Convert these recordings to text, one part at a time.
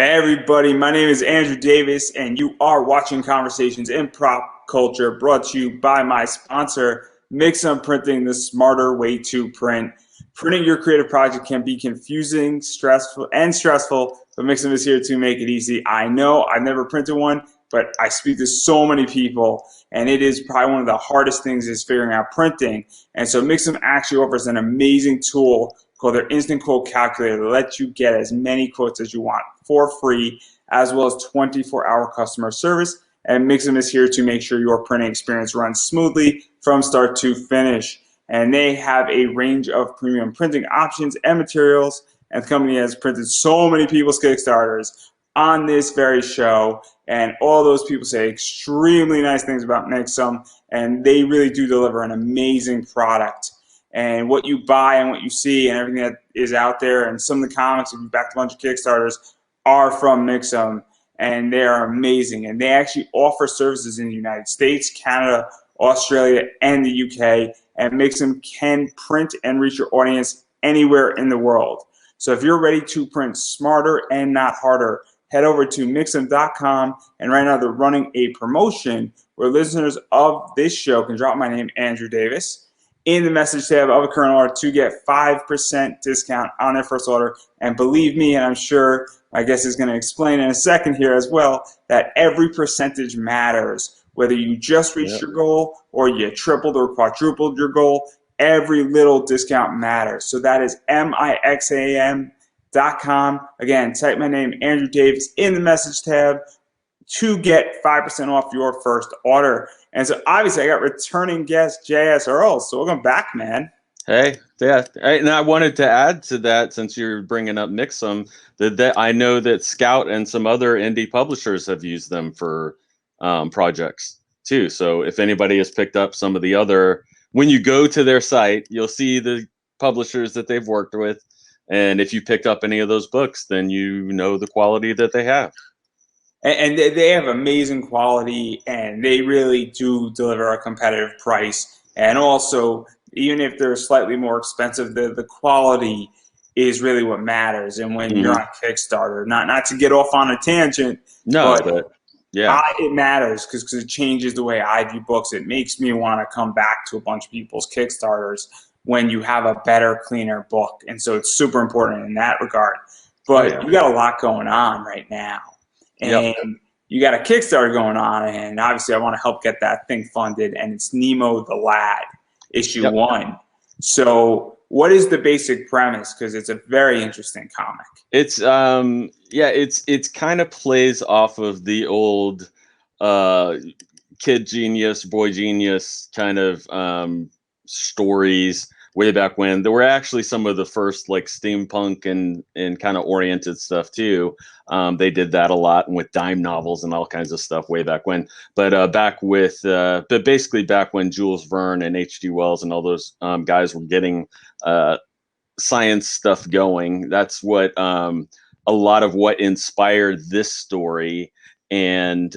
Hey everybody, my name is Andrew Davis and you are watching Conversations in Prop Culture, brought to you by my sponsor, Mixum Printing, the smarter way to print. Printing your creative project can be confusing, stressful, but Mixum is here to make it easy. I know I've never printed one, but I speak to so many people and it is probably one of the hardest things is figuring out printing. And so Mixum actually offers an amazing tool called their Instant Quote Calculator to let you get as many quotes as you want for free, as well as 24-hour customer service. And Mixum is here to make sure your printing experience runs smoothly from start to finish. And they have a range of premium printing options and materials. And the company has printed so many people's Kickstarters on this very show. And all those people say extremely nice things about Mixum. And they really do deliver an amazing product. And what you buy and what you see and everything that is out there, and some of the comics, if you backed a bunch of Kickstarters, are from Mixum, and they are amazing. And they actually offer services in the United States, Canada, Australia, and the UK. And Mixum can print and reach your audience anywhere in the world. So if you're ready to print smarter and not harder, head over to Mixum.com. And right now they're running a promotion where listeners of this show can drop my name, Andrew Davis, in the message tab of a current order to get 5% discount on their first order. And believe me, and I'm sure my guest is going to explain in a second here as well, that every percentage matters. Whether you just reached your goal or you tripled or quadrupled your goal, every little discount matters. So that is Mixam.com. Again, type my name, Andrew Davis, in the message tab to get 5% off your first order. And so obviously I got returning guest JS Earls. So welcome back, man. Hey, yeah. And I wanted to add to that, since you're bringing up Mixum, that I know that Scout and some other indie publishers have used them for projects too. So if anybody has picked up some of the other, when you go to their site, you'll see the publishers that they've worked with. And if you picked up any of those books, then you know the quality that they have. And they have amazing quality, and they really do deliver a competitive price. And also, even if they're slightly more expensive, the quality is really what matters. And when you're on Kickstarter, not to get off on a tangent, but yeah, it matters because it changes the way I view books. It makes me want to come back to a bunch of people's Kickstarters when you have a better, cleaner book. And so it's super important in that regard. But you got a lot going on right now. And you got a Kickstarter going on, and obviously I want to help get that thing funded, and it's Nemo the Lad, issue 1. So what is the basic premise? Because it's a very interesting comic. It's it's kind of plays off of the old kid genius, boy genius kind of stories way back when. There were actually some of the first like steampunk and kind of oriented stuff too. They did that a lot, and with dime novels and all kinds of stuff way back when. But but basically back when Jules Verne and H.G. Wells and all those guys were getting science stuff going. That's what a lot of what inspired this story. And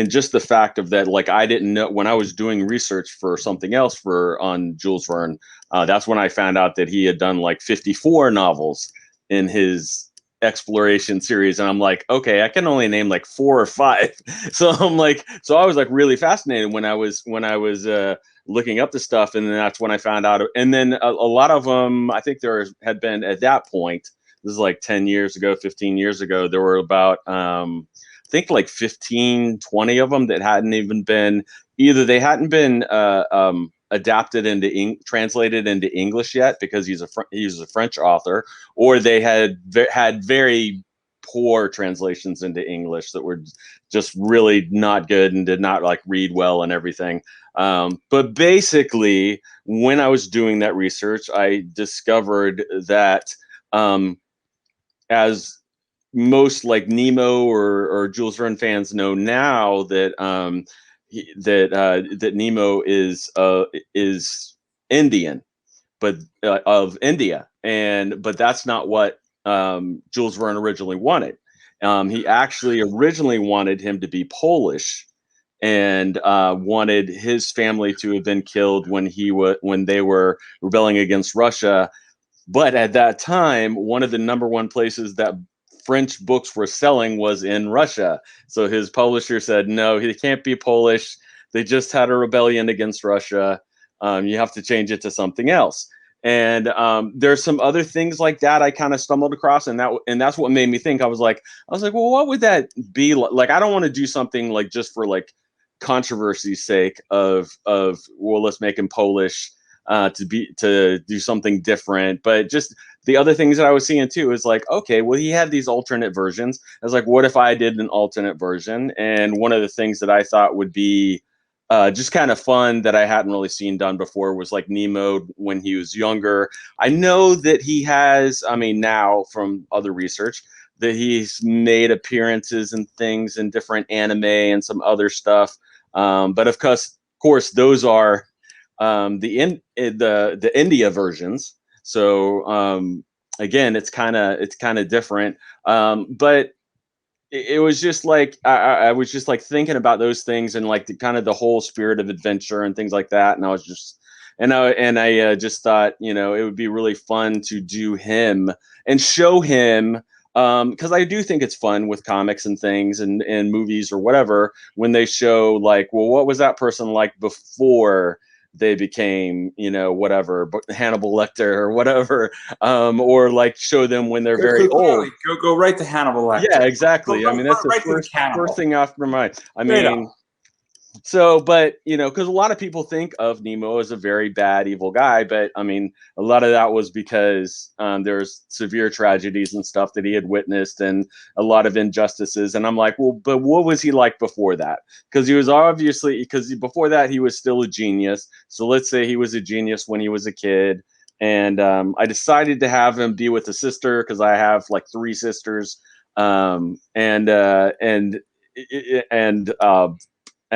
just the fact of that, like, I didn't know when I was doing research for something else on Jules Verne. That's when I found out that he had done like 54 novels in his exploration series, and I'm like, okay, I can only name like 4 or 5. So I'm like, so I was like really fascinated when I was looking up the stuff, and then that's when I found out. And then a lot of them, I think there had been at that point. This is like 10 years ago, 15 years ago. There were about I think like 15, 20 of them that hadn't even been they hadn't been adapted into translated into English yet, because he's a French author, or they had very poor translations into English that were just really not good and did not like read well and everything. But basically, when I was doing that research, I discovered that as most like Nemo or Jules Verne fans know now, that that Nemo is Indian, but of India, but that's not what Jules Verne originally wanted. He actually originally wanted him to be Polish, and wanted his family to have been killed when they were rebelling against Russia. But at that time, one of the #1 places that French books were selling was in Russia. So his publisher said, no, he can't be Polish. They just had a rebellion against Russia. You have to change it to something else. And there's some other things like that I kind of stumbled across, and that's what made me think. I was like, well, what would that be like? Like, I don't want to do something like just for like controversy's sake of well, let's make him Polish to do something different. But just the other things that I was seeing too is like, okay, well, he had these alternate versions. I was like, what if I did an alternate version? And one of the things that I thought would be just kind of fun that I hadn't really seen done before was like Nemo when he was younger. I know that he has, I mean, now from other research, that he's made appearances and things in different anime and some other stuff. But of course, those are the India versions. So again, it's kind of different. But it was just like I was just like thinking about those things and like the kind of the whole spirit of adventure and things like that. And I was just I just thought, you know, it would be really fun to do him and show him, because I do think it's fun with comics and things and movies or whatever when they show like, well, what was that person like before they became, you know, whatever, Hannibal Lecter or whatever, or like show them when they're very old. Go right to Hannibal Lecter. Yeah, exactly. I mean, that's the first thing off my mind. I mean, so, but, you know, because a lot of people think of Nemo as a very bad, evil guy, but I mean, a lot of that was because there's severe tragedies and stuff that he had witnessed and a lot of injustices. And I'm like, well, but what was he like before that? Because he was obviously, because before that, he was still a genius. So let's say he was a genius when he was a kid. And I decided to have him be with a sister because I have like 3 sisters, and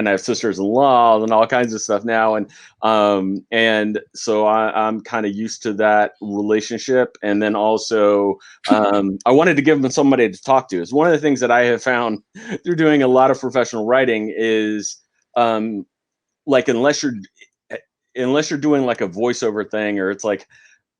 I have sisters-in-law and all kinds of stuff now. And so I'm kind of used to that relationship. And then also I wanted to give them somebody to talk to. It's one of the things that I have found through doing a lot of professional writing is like, unless you're doing like a voiceover thing, or it's like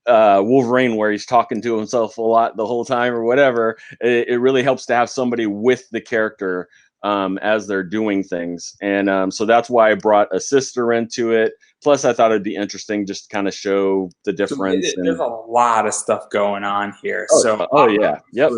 Wolverine where he's talking to himself a lot the whole time or whatever, it really helps to have somebody with the character as they're doing things. And so that's why I brought a sister into it. Plus, I thought it'd be interesting just to kind of show the difference. So there's a lot of stuff going on here. Yeah. Yep.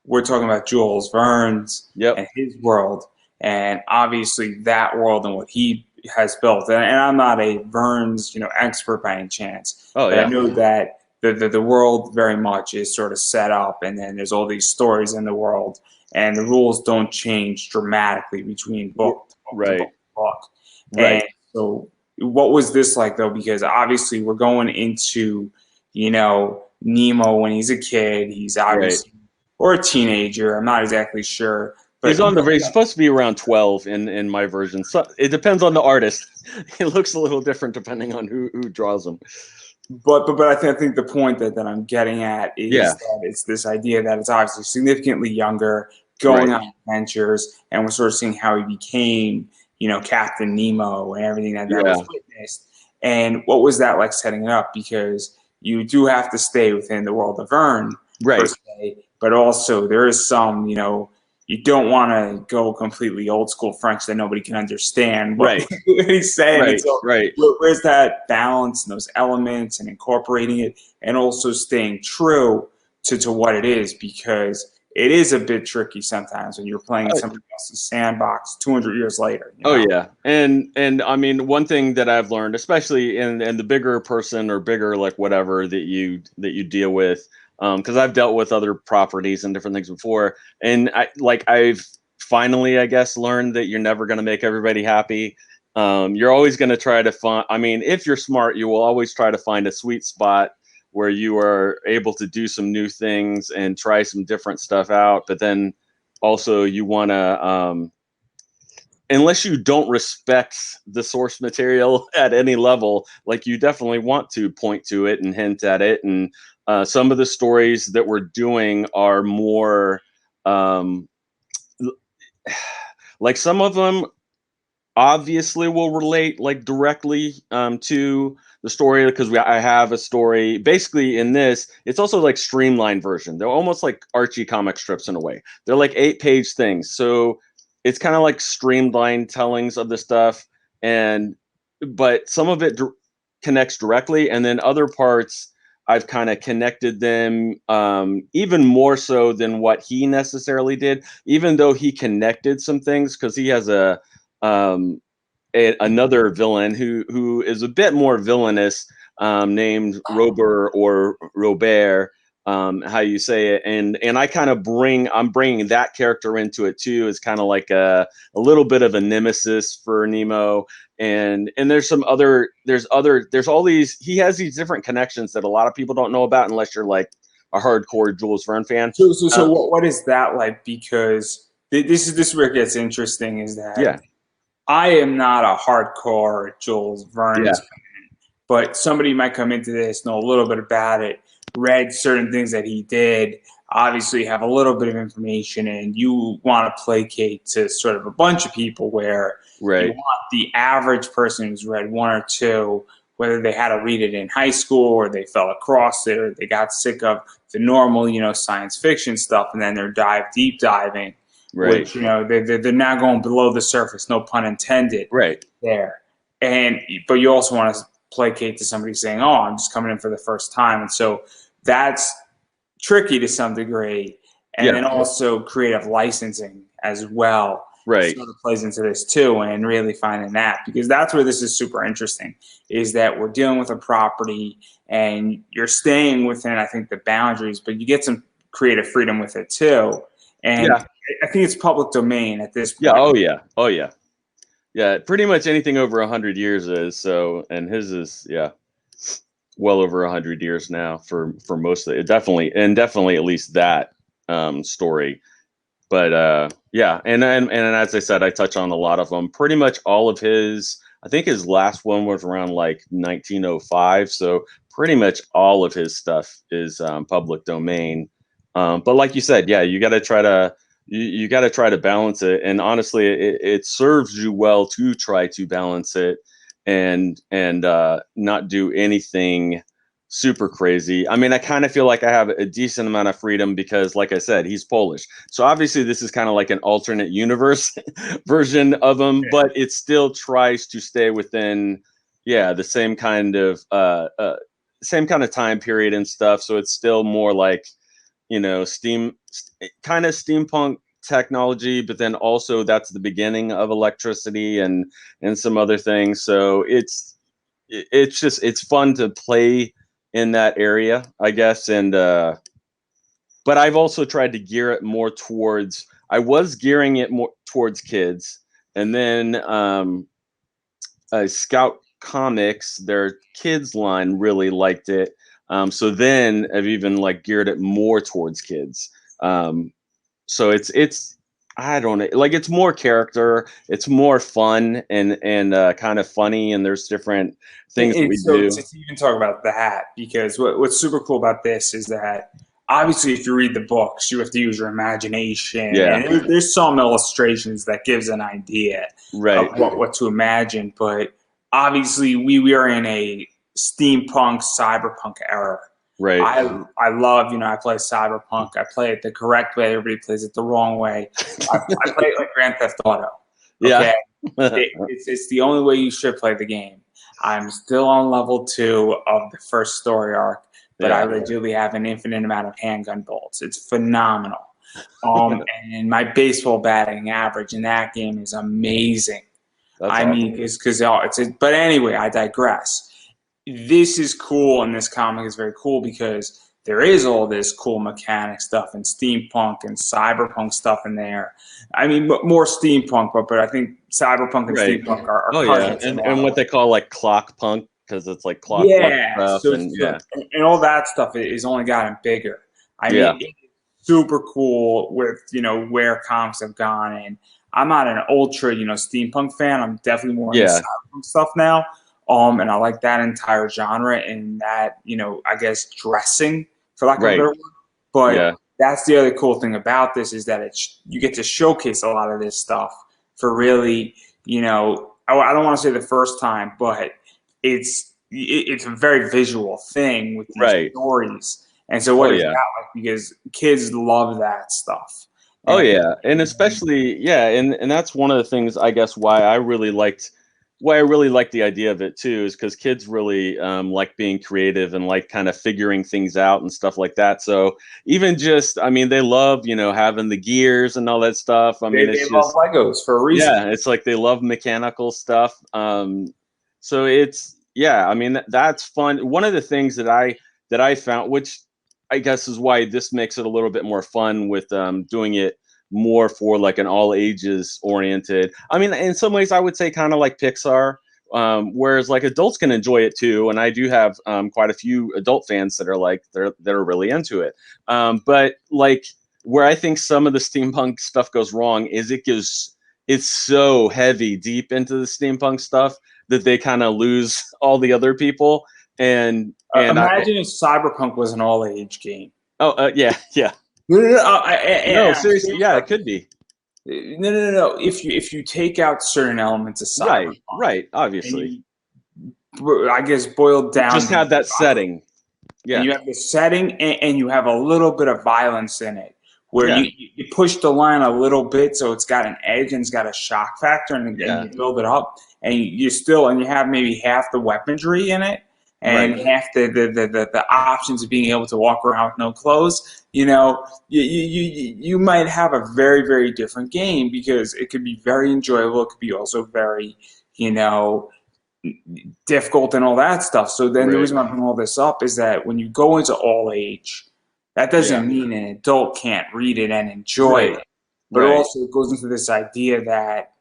We're talking about Jules Verne's and his world, and obviously that world and what he has built. And I'm not a Verne's, you know, expert by any chance. But I know that the world very much is sort of set up, and then there's all these stories in the world, and the rules don't change dramatically between book to book. And so what was this like, though? Because obviously we're going into, you know, Nemo when he's a kid. He's obviously, or a teenager. I'm not exactly sure. But he's supposed to be around 12 in my version. So it depends on the artist. It looks a little different depending on who draws him. But I think the point that I'm getting at is that it's this idea that it's obviously significantly younger, going on adventures, and we're sort of seeing how he became, you know, Captain Nemo and everything that was witnessed. And what was that like setting it up? Because you do have to stay within the world of Verne, per se, but also there is some, you know, you don't want to go completely old school French that nobody can understand what he's saying. So where's that balance and those elements and incorporating it, and also staying true to what it is, because it is a bit tricky sometimes when you're playing in somebody else's sandbox 200 years later. You know? And I mean, one thing that I've learned, especially in the bigger person or bigger like whatever that you deal with, because I've dealt with other properties and different things before, and I've finally, I guess, learned that you're never going to make everybody happy. You're always going to try to find, I mean, if you're smart, you will always try to find a sweet spot where you are able to do some new things and try some different stuff out. But then also you want to, unless you don't respect the source material at any level, like, you definitely want to point to it and hint at it. And some of the stories that we're doing are more like, some of them obviously will relate like directly to the story, because I have a story basically in this. It's also like streamlined version. They're almost like Archie comic strips in a way. They're like 8-page things, so it's kind of like streamlined tellings of the stuff, and but some of it connects directly, and then other parts I've kind of connected them even more so than what he necessarily did, even though he connected some things, because he has um, another villain who is a bit more villainous, named Robert or Robert, how you say it, and I kind of I'm bringing that character into it too. It's kind of like a little bit of a nemesis for Nemo, and there's some other there's all these, he has these different connections that a lot of people don't know about unless you're like a hardcore Jules Verne fan. So what is that like? Because this is where it gets interesting. Is that Yeah, I am not a hardcore Jules Verne, yeah, but somebody might come into this, know a little bit about it, read certain things that he did, obviously have a little bit of information, and you want to placate to sort of a bunch of people where you right, want the average person who's read one or two, whether they had to read it in high school or they fell across it or they got sick of the normal, science fiction stuff, and then they're deep diving, right, which, they're now going below the surface, no pun intended right. there. But you also want to placate to somebody saying, "Oh, I'm just coming in for the first time," and so that's tricky to some degree. And Yeah, then also creative licensing as well right. sort of plays into this too, and really finding that, because that's where this is super interesting, is that we're dealing with a property and you're staying within, I think, the boundaries, but you get some creative freedom with it too. And Yeah, I think it's public domain at this yeah. point. Oh yeah, oh yeah. Yeah, pretty much anything over 100 years is so, and his is, yeah, well over 100 years now for most of it. Definitely at least that story. But yeah, and as I said, I touch on a lot of them. Pretty much all of his. I think his last one was around like 1905. So pretty much all of his stuff is public domain. But like you said, yeah, you got to try to balance it. And honestly, it serves you well to try to balance it and not do anything super crazy. I mean, I kind of feel like I have a decent amount of freedom because, like I said, he's Polish. So obviously, this is kind of like an alternate universe version of him, but it still tries to stay within, yeah, the same kind of time period and stuff. So it's still more like, kind of steampunk technology, but then also that's the beginning of electricity and some other things. So it's fun to play in that area, I guess. And but I've also tried to gear it more towards. I was gearing it more towards kids, and then Scout Comics, their kids line, really liked it. So then I've even like geared it more towards kids. So it's I don't know, like it's more character, it's more fun and kind of funny, and there's different things that And we so do. to even talk about that, because what's super cool about this is that obviously if you read the books, you have to use your imagination, Yeah, and there's some illustrations that gives an idea of right, what to imagine. But obviously we are in a steampunk cyberpunk era. right. I love, I play cyberpunk. I play it the correct way. Everybody plays it the wrong way. I play it like Grand Theft Auto. Yeah. Okay, it's the only way you should play the game. I'm still on level 2 of the first story arc, but I Yeah. legitimately have an infinite amount of handgun bolts. It's phenomenal. And my baseball batting average in that game is amazing. That's I awesome. mean, but anyway, I digress. This is cool, and this comic is very cool because there is all this cool mechanic stuff and steampunk and cyberpunk stuff in there. I mean, more steampunk, but I think cyberpunk and Right. steampunk are Oh yeah, cousins in a lot and of what ways. they call like clock punk, because it's like clockwork Yeah, stuff, and so yeah, and all that stuff is only gotten bigger. I yeah, mean, it's super cool with where comics have gone, and I'm not an ultra steampunk fan. I'm definitely more into yeah, cyberpunk stuff now. And I like that entire genre and that I guess dressing, for lack of a right, better word. But yeah, that's the other cool thing about this is that you get to showcase a lot of this stuff for really I don't want to say the first time, but it's a very visual thing with these Right. stories. And so Oh what is that yeah. like? Because kids love that stuff. Oh And yeah, and especially yeah, and that's one of the things I guess why I really liked the idea of it too is because kids really like being creative and like kind of figuring things out and stuff like that. So even just I mean they love having the gears and all that stuff. I mean they it's love just Legos for a reason. yeah, it's like they love mechanical stuff. So it's yeah, I mean that's fun. One of the things that I found, which I guess is why this makes it a little bit more fun with doing it more for like an all ages oriented. I mean, in some ways, I would say kind of like Pixar. Whereas like adults can enjoy it too, and I do have quite a few adult fans that are that are really into it. But like where I think some of the steampunk stuff goes wrong is it's so heavy deep into the steampunk stuff that they kind of lose all the other people and I Imagine if Cyberpunk was an all age game. oh yeah yeah No, no, no. no I'm seriously serious yeah it about could be no. If you take out certain elements of right Cyberpunk right and obviously I guess boiled down just have that setting and yeah you have the setting and you have a little bit of violence in it where yeah you push the line a little bit so it's got an edge and it's got a shock factor and yeah you build it up and you have maybe half the weaponry in it and right half the options of being able to walk around with no clothes. You might have a very, very different game because it could be very enjoyable. It could be also very, you know, difficult and all that stuff. So then the right reason why I bring all this up is that when you go into all age, that yeah doesn't mean an adult can't read it and enjoy right it. But right also it goes into this idea that,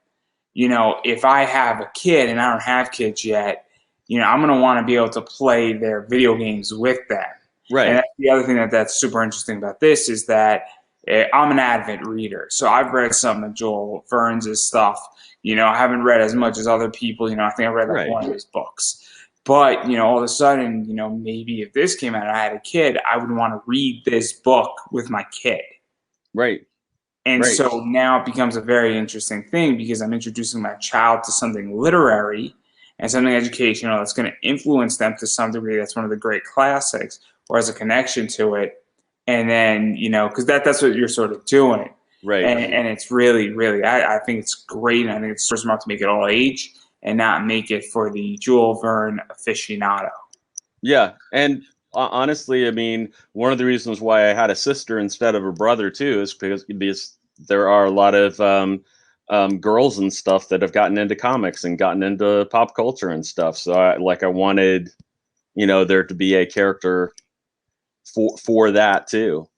if I have a kid and I don't have kids yet, I'm going to want to be able to play their video games with them. And right that's the other thing that's super interesting about this is that I'm an avid reader. So I've read some of Joel Verne's stuff. I haven't read as much as other people. I think I read like right one of his books. But, all of a sudden, maybe if this came out and I had a kid, I would want to read this book with my kid. right And right so now it becomes a very interesting thing because I'm introducing my child to something literary and something educational that's going to influence them to some degree. That's one of the great classics or has a connection to it. And then, because that's what you're sort of doing. right And it's really, really, I think it's great. And I think it's smart to make it all age and not make it for the Jules Verne aficionado. yeah and honestly I mean one of the reasons why I had a sister instead of a brother too is because there are a lot of girls and stuff that have gotten into comics and gotten into pop culture and stuff so I wanted there to be a character for that too.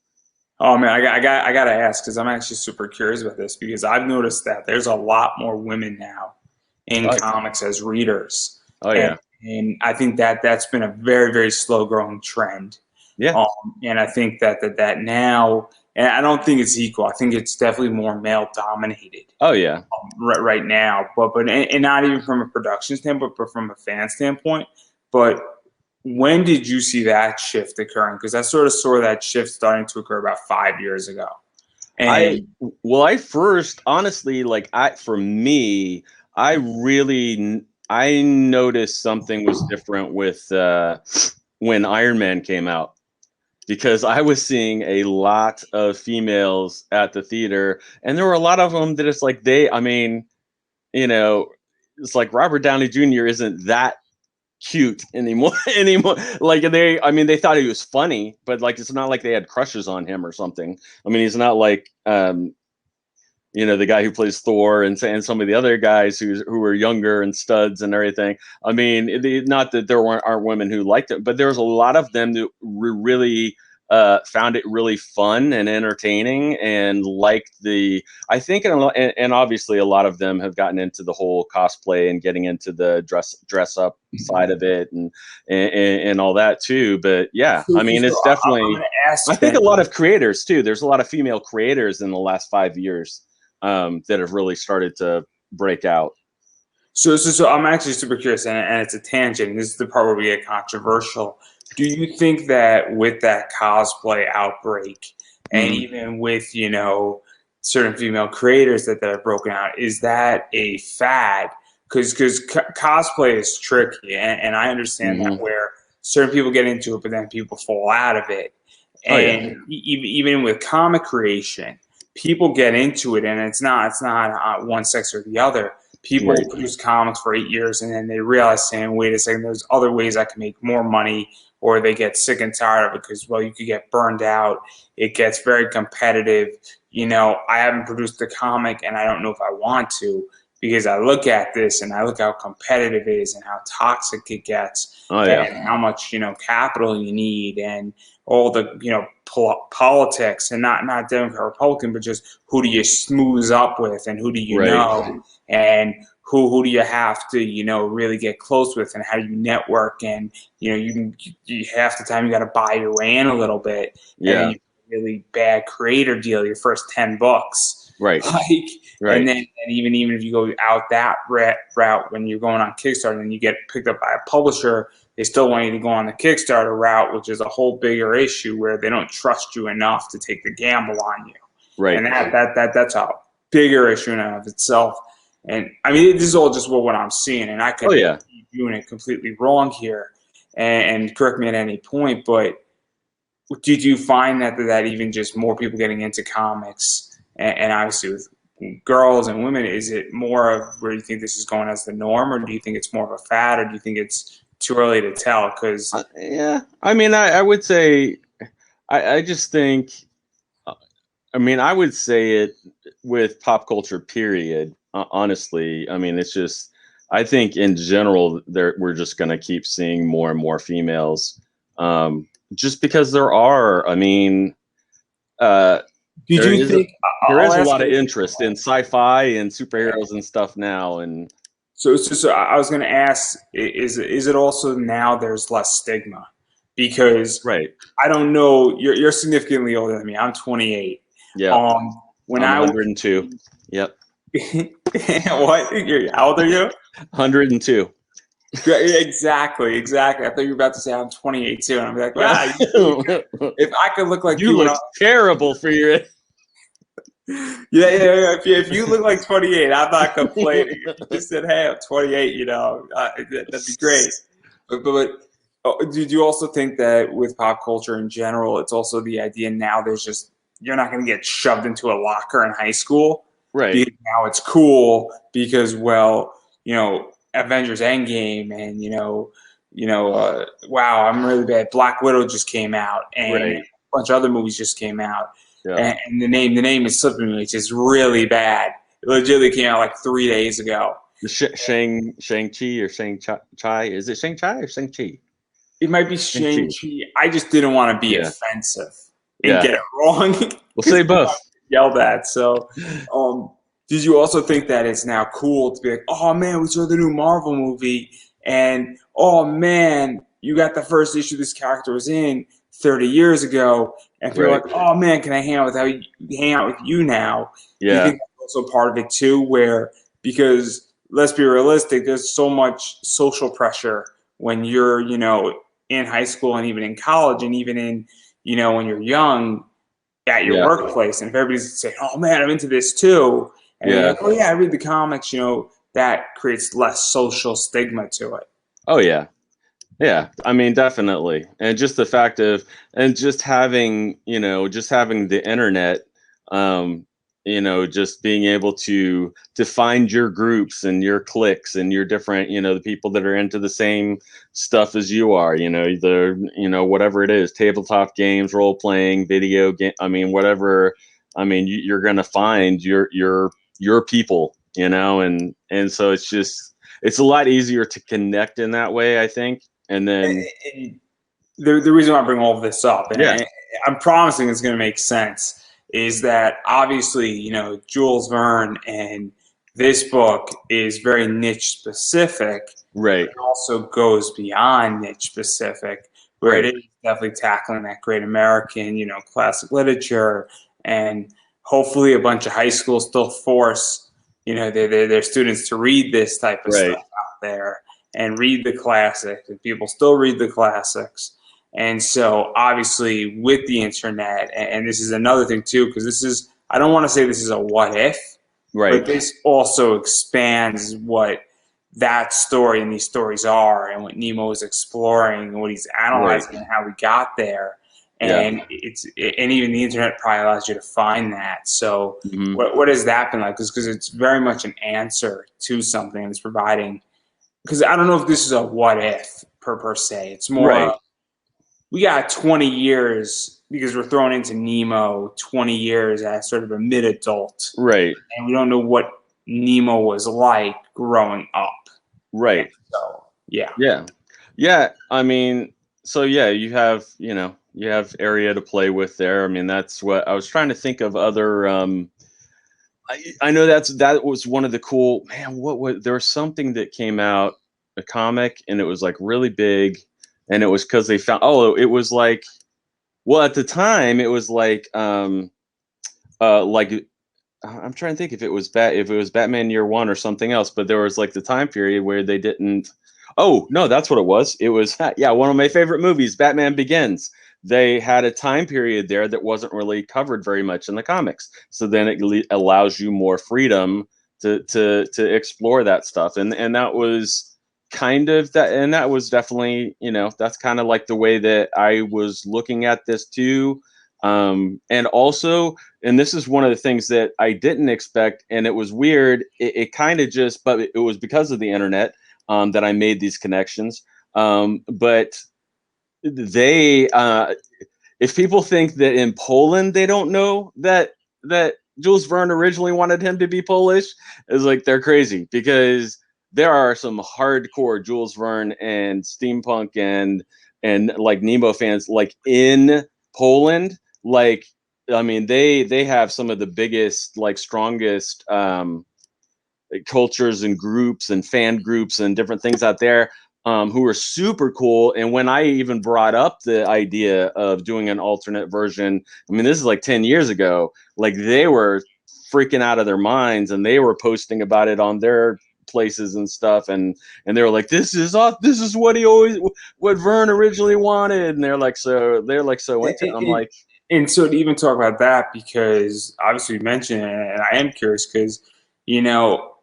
Oh man, I got to ask because I'm actually super curious about this because I've noticed that there's a lot more women now in Oh, comics as readers, oh and yeah, and I think that's been a very very slow growing trend. yeah, And I think that now, and I don't think it's equal. I think it's definitely more male dominated oh yeah. right now. But and not even from a production standpoint, but from a fan standpoint. But when did you see that shift occurring? Because I sort of saw that shift starting to occur about 5 years ago. I And well, I first honestly for me, I noticed something was different with when Iron Man came out because I was seeing a lot of females at the theater, and there were a lot of them that it's like I mean, you know, it's like Robert Downey Jr. isn't that cute anymore like I mean they thought he was funny but like it's not like they had crushes on him or something. I mean he's not like the guy who plays Thor and some of the other guys who were younger and studs and everything. I mean not that there aren't women who liked it but there's a lot of them that really found it really fun and entertaining and liked I think and obviously a lot of them have gotten into the whole cosplay and getting into the dress up side of it and all that too. But yeah, I mean it's I'm definitely going to ask I think Ben. a lot of creators too. There's a lot of female creators in the last 5 years that have really started to break out. So I'm actually super curious, and it's a tangent. This is the part where we get controversial. Do you think that with that cosplay outbreak, and Mhm. even with certain female creators that have broken out. Is that a fad? Because cosplay is tricky, and I understand that where certain people get into it, but then people fall out of it. Oh yeah. And even with comic creation, people get into it, and it's not one sex or the other. People Right. produce comics for 8 years, and then they realize, saying, "Wait a second, there's other ways I can make more money." Or they get sick and tired of it because, well, you could get burned out. It gets very competitive. I haven't produced a comic, and I don't know if I want to, because I look at this and I look how competitive it is and how toxic it gets, Oh yeah. and how much capital you need, and all the politics, and not Democrat Republican, but just who do you smooth up with, and who do you know, and who do you have to really get close with, and how do you network, and you half the time you got to buy your way in a little bit, Yeah. and you really bad creator deal your first 10 books, Right. and then even if you go out that route when you're going on Kickstarter and you get picked up by a publisher, they still want you to go on the Kickstarter route, which is a whole bigger issue where they don't trust you enough to take the gamble on you. Right. And that's a bigger issue in and of itself. And I mean, this is all just what I'm seeing, and I could be doing it completely wrong here, and correct me at any point. But did you find that even just more people getting into comics, and obviously with girls and women, is it more of where you think this is going as the norm, or do you think it's more of a fad, or do you think it's too early to tell? Because yeah, I mean, I would say, I just think, I mean, I would say it with pop culture, period. Honestly, I mean, it's just, I think in general, we're just going to keep seeing more and more females, just because there are, I mean, did you think there is a lot of interest in sci-fi and superheroes and stuff now, and so I was going to ask, is it also now there's less stigma? Because I don't know, you're significantly older than me. I'm 28. Yeah. When I'm 102. Yep. What? How old are you? 102. Exactly. I thought you were about to say I'm 28 too, and I'm like, wow. If I could look like you look terrible for your. Yeah. If you look like 28, I'm not complaining. If you just said, "Hey, I'm 28," that'd be great. But did you also think that with pop culture in general, it's also the idea now you're not going to get shoved into a locker in high school, right? Because now it's cool because, well, Avengers Endgame, and wow, I'm really bad. Black Widow just came out, and a bunch of other movies just came out. Yeah. And the name is slipping me, which is really bad. It legitimately came out like 3 days ago. Shang-Chi or Shang-Chi? Is it Shang-Chi or Shang-Chi? It might be Shang-Chi. I just didn't want to be offensive and get it wrong. We'll say both. Yelled at. So, did you also think that it's now cool to be like, oh man, we saw the new Marvel movie, and oh man, you got the first issue this character was in 30 years ago, and people are like, oh man, can I hang out with you now? Yeah. Do you think that's also part of it too, because let's be realistic, there's so much social pressure when you're, in high school and even in college and even in, when you're young at your workplace, and if everybody's saying, oh man, I'm into this too, and you're like, oh yeah, I read the comics, that creates less social stigma to it. Oh yeah. Yeah, I mean, definitely. And just the fact of, and just having the internet, just being able to find your groups and your cliques and your different, the people that are into the same stuff as you are, whatever it is, tabletop games, role playing, video game. I mean, whatever. I mean, you're going to find your people, and so it's a lot easier to connect in that way, I think. And then the reason why I bring all of this up, and I'm promising it's going to make sense, is that obviously, Jules Verne and this book is very niche specific, right? But it also goes beyond niche specific, where it is definitely tackling that great American, classic literature, and hopefully a bunch of high schools still force, their students to read this type of stuff out there and read the classics, and people still read the classics. And so obviously with the internet, and this is another thing too, because this is I don't want to say this is a what if, Right. but this also expands what that story and these stories are, and what Nemo is exploring, and what he's Right. analyzing, and how we got there. Yeah. And and even the internet probably allows you to find that. So Hmm. what has that been like? Because it's very much an answer to something, and it's providing. Because I don't know if this is a what if per se. It's more Right. we got 20 years because we're thrown into Nemo 20 years as sort of a mid adult, Right. and we don't know what Nemo was like growing up. And Right. so, yeah. Yeah. Yeah. I mean, so yeah, you have area to play with there. I mean, that's what I was trying to think of other I know that was one of the cool, man, what was there was something that came out, a comic, and it was like really big, and it was because they found, it was like, well, at the time it was like I'm trying to think if it was Batman Year One or something else, but there was like the time period where they didn't. Oh no, that's what it was. It was yeah, one of my favorite movies, Batman Begins. They had a time period there that wasn't really covered very much in the comics, so then it allows you more freedom to explore that stuff, and that was kind of that, and that was definitely, that's kind of like the way that I was looking at this too. And also, and this is one of the things that I didn't expect, and it was weird. It kind of just, but it was because of the internet that I made these connections. But they, if people think that in Poland they don't know that Jules Verne originally wanted him to be Polish, is like they're crazy, because there are some hardcore Jules Verne and steampunk and like Nemo fans like in Poland. Like, I mean, they have some of the biggest, like strongest cultures and groups and fan groups and different things out there, who are super cool. And when I even brought up the idea of doing an alternate version, I mean, this is like 10 years ago, like they were freaking out of their minds, and they were posting about it on their places and stuff, and they were like, this is what Verne originally wanted, and they're like so into it. I'm like, And so to even talk about that, because obviously you mentioned it, and I am curious because,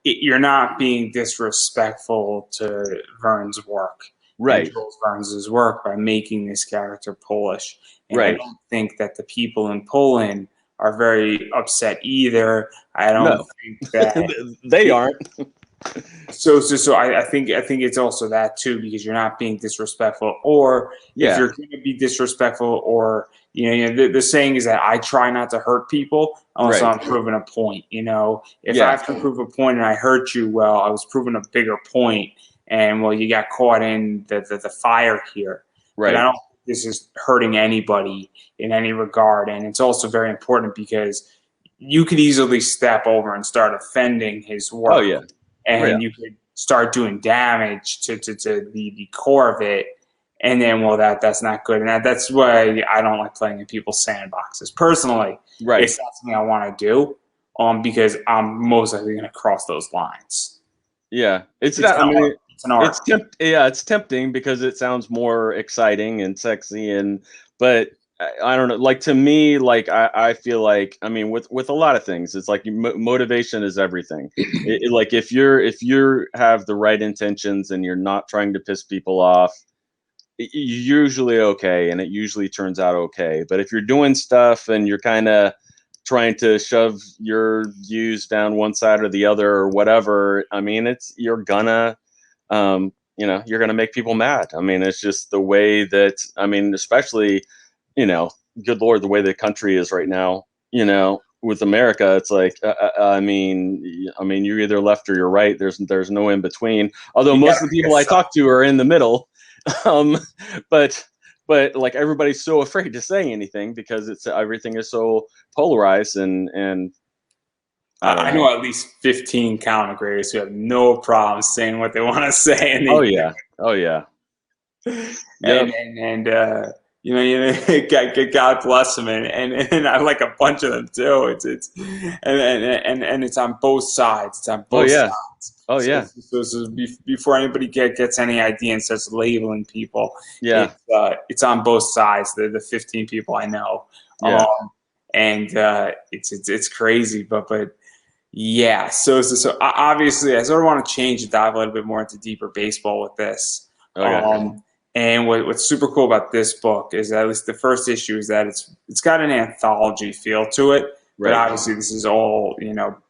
you're not being disrespectful to Verne's work and right, Jules Verne's work by making this character Polish. And I right, don't think that the people in Poland are very upset either. I don't no, think that they aren't. So I think it's also that too, because you're not being disrespectful, or if Yeah, you're going to be disrespectful, or the saying is that I try not to hurt people unless right, I'm proving a point. If I yeah, have to prove a point and I hurt you, well, I was proving a bigger point, and well, you got caught in the fire here. But I right. don't think this is hurting anybody in any regard, and it's also very important because you could easily step over and start offending his Oh work, yeah, yeah, and you could start doing damage to the core of it. And then, well, that's not good. And that's why I don't like playing in people's sandboxes. Personally, right. it's not something I want to do, because I'm most likely going to cross those lines. Yeah, it's It's that. an I mean, art. It's an art. it's tempting because it sounds more exciting and sexy, but I don't know. Like to me, like I feel like, I mean, with a lot of things, it's like motivation is everything. Like if you have the right intentions and you're not trying to piss people off, you're usually okay, and it usually turns out okay. But if you're doing stuff and you're kind of trying to shove your views down one side or the other or whatever, I mean, you're gonna make people mad. I mean, it's just the way that, I mean, especially, good Lord, the way the country is right now, with America, it's like, I mean, you're either left or you're right. There's no in between. Although You most got of to the pick a people I side. talk to are in the middle. um, but like everybody's so afraid to say anything because everything is so polarized, and I don't I know. know at least 15 comic graders who have no problem saying what they want to say, and Oh they yeah, oh yeah, yep, and God bless them, and I like a bunch of them too. It's and it's on both sides. It's on oh both yeah, sides. oh So, yeah, before anybody gets any idea and starts labeling people, yeah, it's on both sides. The 15 people I know. yeah, and it's crazy, but yeah. So obviously, I sort of want to change and dive a little bit more into deeper baseball with this. Okay. And what's super cool about this book is that at least the first issue is that it's got an anthology feel to it. But Right. obviously, this is all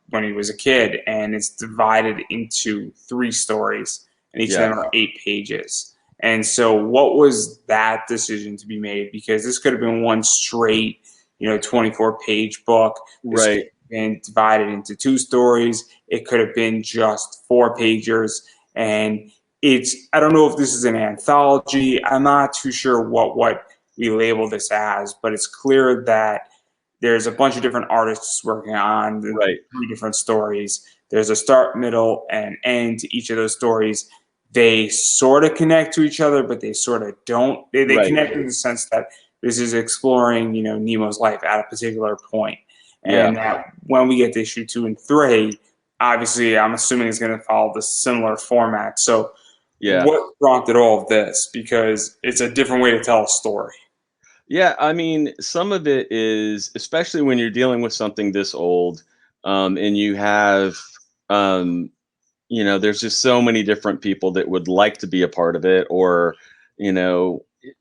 when he was a kid, and it's divided into 3 stories, and each of them are 8 pages. And so, what was that decision to be made? Because this could have been one straight, 24-page book. This could Right. have been divided into 2 stories. It could have been just 4 pagers, and I don't know if this is an anthology. I'm not too sure what we label this as, but it's clear that there's a bunch of different artists working on the Right. 3 different stories. There's a start, middle, and end to each of those stories. They sort of connect to each other, but they sort of don't. They Right. connect in the sense that this is exploring, Nemo's life at a particular point. Yeah. And that when we get to issue 2 and 3, obviously, I'm assuming it's going to follow the similar format. So, Yeah. what prompted all of this? Because it's a different way to tell a story. Yeah, I mean, some of it is, especially when you're dealing with something this old, and you have, there's just so many different people that would like to be a part of it, or,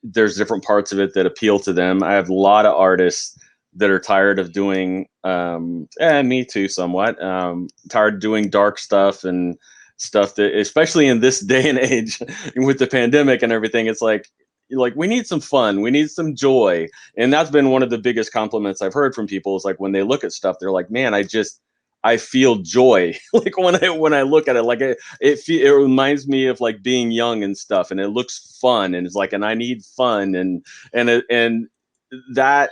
there's different parts of it that appeal to them. I have a lot of artists that are tired of doing, me too, somewhat, tired of doing dark stuff and stuff that, especially in this day and age with the pandemic and everything, it's like we need some fun, we need some joy. And that's been one of the biggest compliments I've heard from people, is like when they look at stuff, they're like, man, I feel joy. Like when I look at it, like it reminds me of like being young and stuff, and it looks fun, and it's like, and I need fun, and that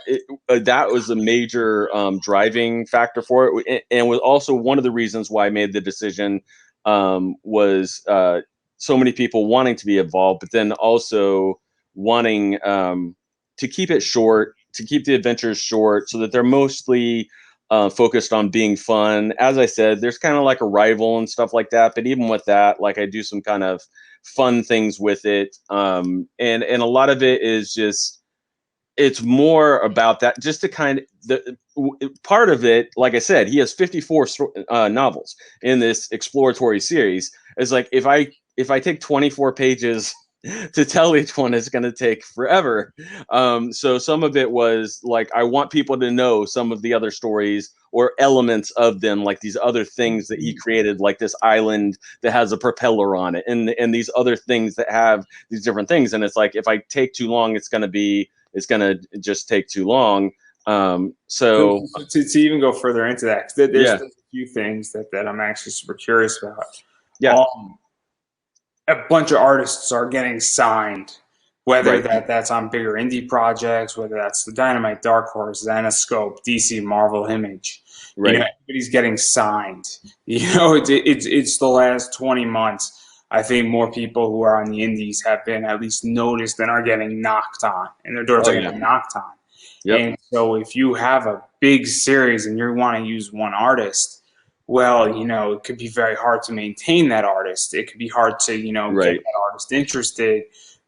that was a major driving factor for it, and was also one of the reasons why I made the decision, was so many people wanting to be involved, but then also wanting to keep it short, to keep the adventures short, so that they're mostly focused on being fun. As I said, there's kind of like a rival and stuff like that, but even with that, like I do some kind of fun things with it, and a lot of it is just, it's more about that, just to kind of part of it. Like I said, he has 54 novels in this exploratory series. It's like if I take 24 pages to tell each one, it's going to take forever. So some of it was like, I want people to know some of the other stories or elements of them, like these other things that he created, like this island that has a propeller on it, and these other things that have these different things. And it's like, if I take too long, it's going to just take too long. So to even go further into that, there's yeah. a few things that I'm actually super curious about. Yeah. A bunch of artists are getting signed, whether Right. that's on bigger indie projects, whether that's the Dynamite, Dark Horse, Zenescope, DC, Marvel, Image. Right. Everybody's getting signed. It's the last 20 months. I think more people who are on the indies have been at least noticed and are getting knocked on, and their doors are getting knocked on. Yep. And so if you have a big series and you want to use one artist, well, it could be very hard to maintain that artist. It could be hard to, get that artist interested.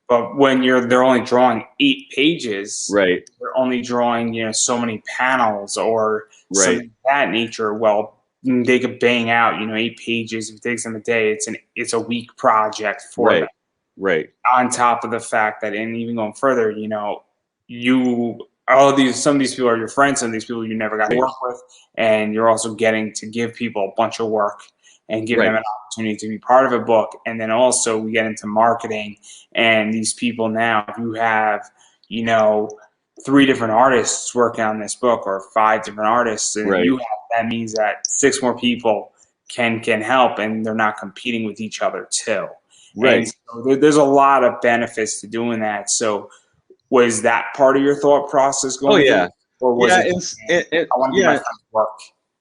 But when they're only drawing 8 pages, Right. they're only drawing, so many panels or something of that nature. Well, they could bang out, 8 pages. If it takes them a day, it's a week project for them. Right. On top of the fact that, and even going further, some of these people are your friends, some of these people you never got to work with, and you're also getting to give people a bunch of work and give them an opportunity to be part of a book. And then also we get into marketing, and these people now, if you have, 3 different artists working on this book, or 5 different artists, and that means that 6 more people can help, and they're not competing with each other too. Right. And so there's a lot of benefits to doing that. So was that part of your thought process going through? Or was I want to do my friend's work?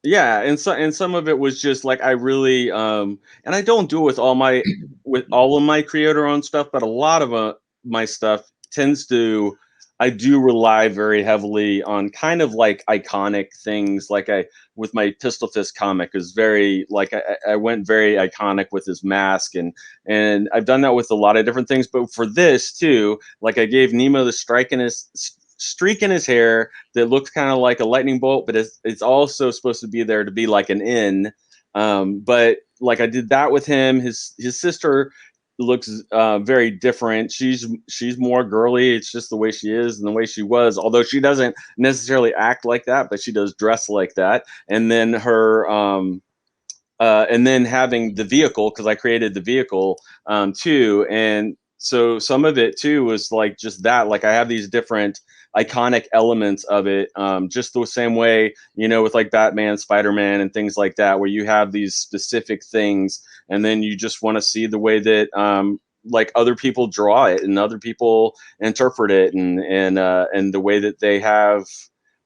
Yeah, and some of it was just like, I really, and I don't do it with all of my creator-owned stuff, but a lot of my stuff tends to, I do rely very heavily on kind of like iconic things. Like with my Pistol Fist comic is very, like, I went very iconic with his mask, and I've done that with a lot of different things. But for this too, like I gave Nemo the streak in his hair that looks kind of like a lightning bolt, but it's also supposed to be there to be like an N. But like I did that with him. His sister looks very different. She's more girly. It's just the way she is and the way she was. Although she doesn't necessarily act like that, but she does dress like that. And then her and then having the vehicle, because I created the vehicle too. And so some of it too was like just that. Like I have these different iconic elements of it, just the same way, you know, with like Batman, Spider-Man, and things like that, where you have these specific things, and then you just want to see the way that like other people draw it and other people interpret it, and the way that they have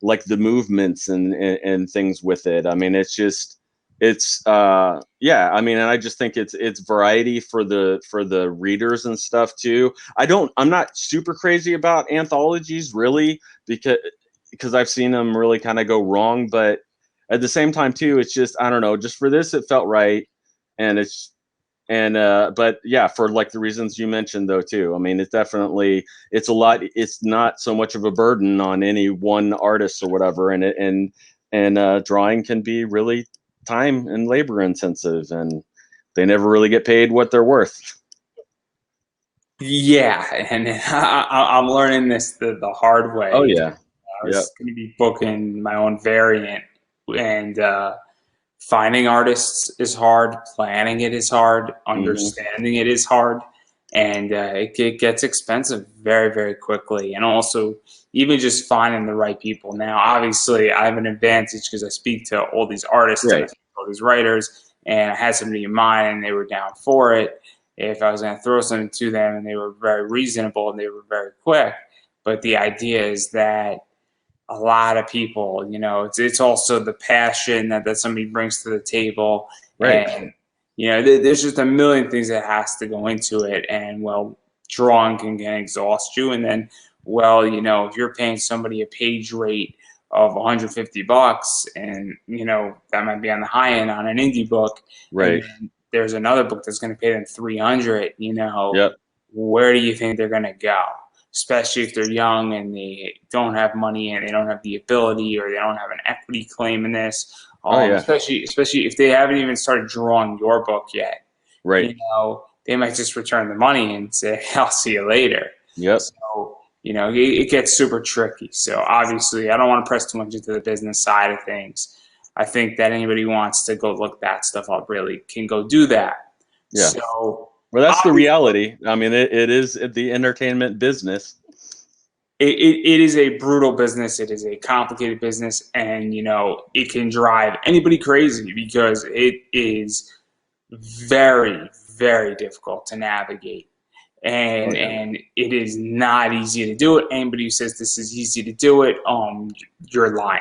like the movements and things with it. I mean, it's just yeah, I mean, and I just think it's variety for the readers and stuff too. I'm not super crazy about anthologies really, because I've seen them really kind of go wrong, but at the same time too, it's just, I don't know, just for this it felt right. And but yeah, for like the reasons you mentioned though too, I mean, it's a lot, it's not so much of a burden on any one artist or whatever, and drawing can be really time and labor intensive, and they never really get paid what they're worth. Yeah, and I'm learning this the hard Oh way. yeah. I Yep. was going to be booking my own variant, and finding artists is hard, planning it is hard, Hmm. understanding it is hard, and it gets expensive very, very quickly. And also, even just finding the right people. Now, obviously, I have an advantage because I speak to all these artists and I Right. speak to all these writers, and I had somebody in mind, and they were down for it. If I was going to throw something to them, and they were very reasonable and they were very quick. But the idea is that a lot of people, you know, it's also the passion that somebody brings to the table, Right. and you know, there's just a million things that has to go into it, and well, drawing can exhaust you, and then well, you know, if you're paying somebody a page rate of $150, and you know that might be on the high end on an indie book, and Right. then there's another book that's going to pay them 300, you know, Yep. where do you think they're going to go? Especially if they're young and they don't have money and they don't have the ability or they don't have an equity claim in this. Oh yeah. Especially if they haven't even started drawing your book yet, Right. you know, they might just return the money and say, "I'll see you later." Yep. So you know, it gets super tricky. So obviously, I don't want to press too much into the business side of things. I think that anybody who wants to go look that stuff up really can go do that. Yeah. So Well, that's the obviously, reality. I mean, it is the entertainment business. it is a brutal business. It is a complicated business, and you know it can drive anybody crazy because it is very, very difficult to navigate, Oh yeah. and it is not easy to do it. Anybody who says this is easy to do it, you're lying.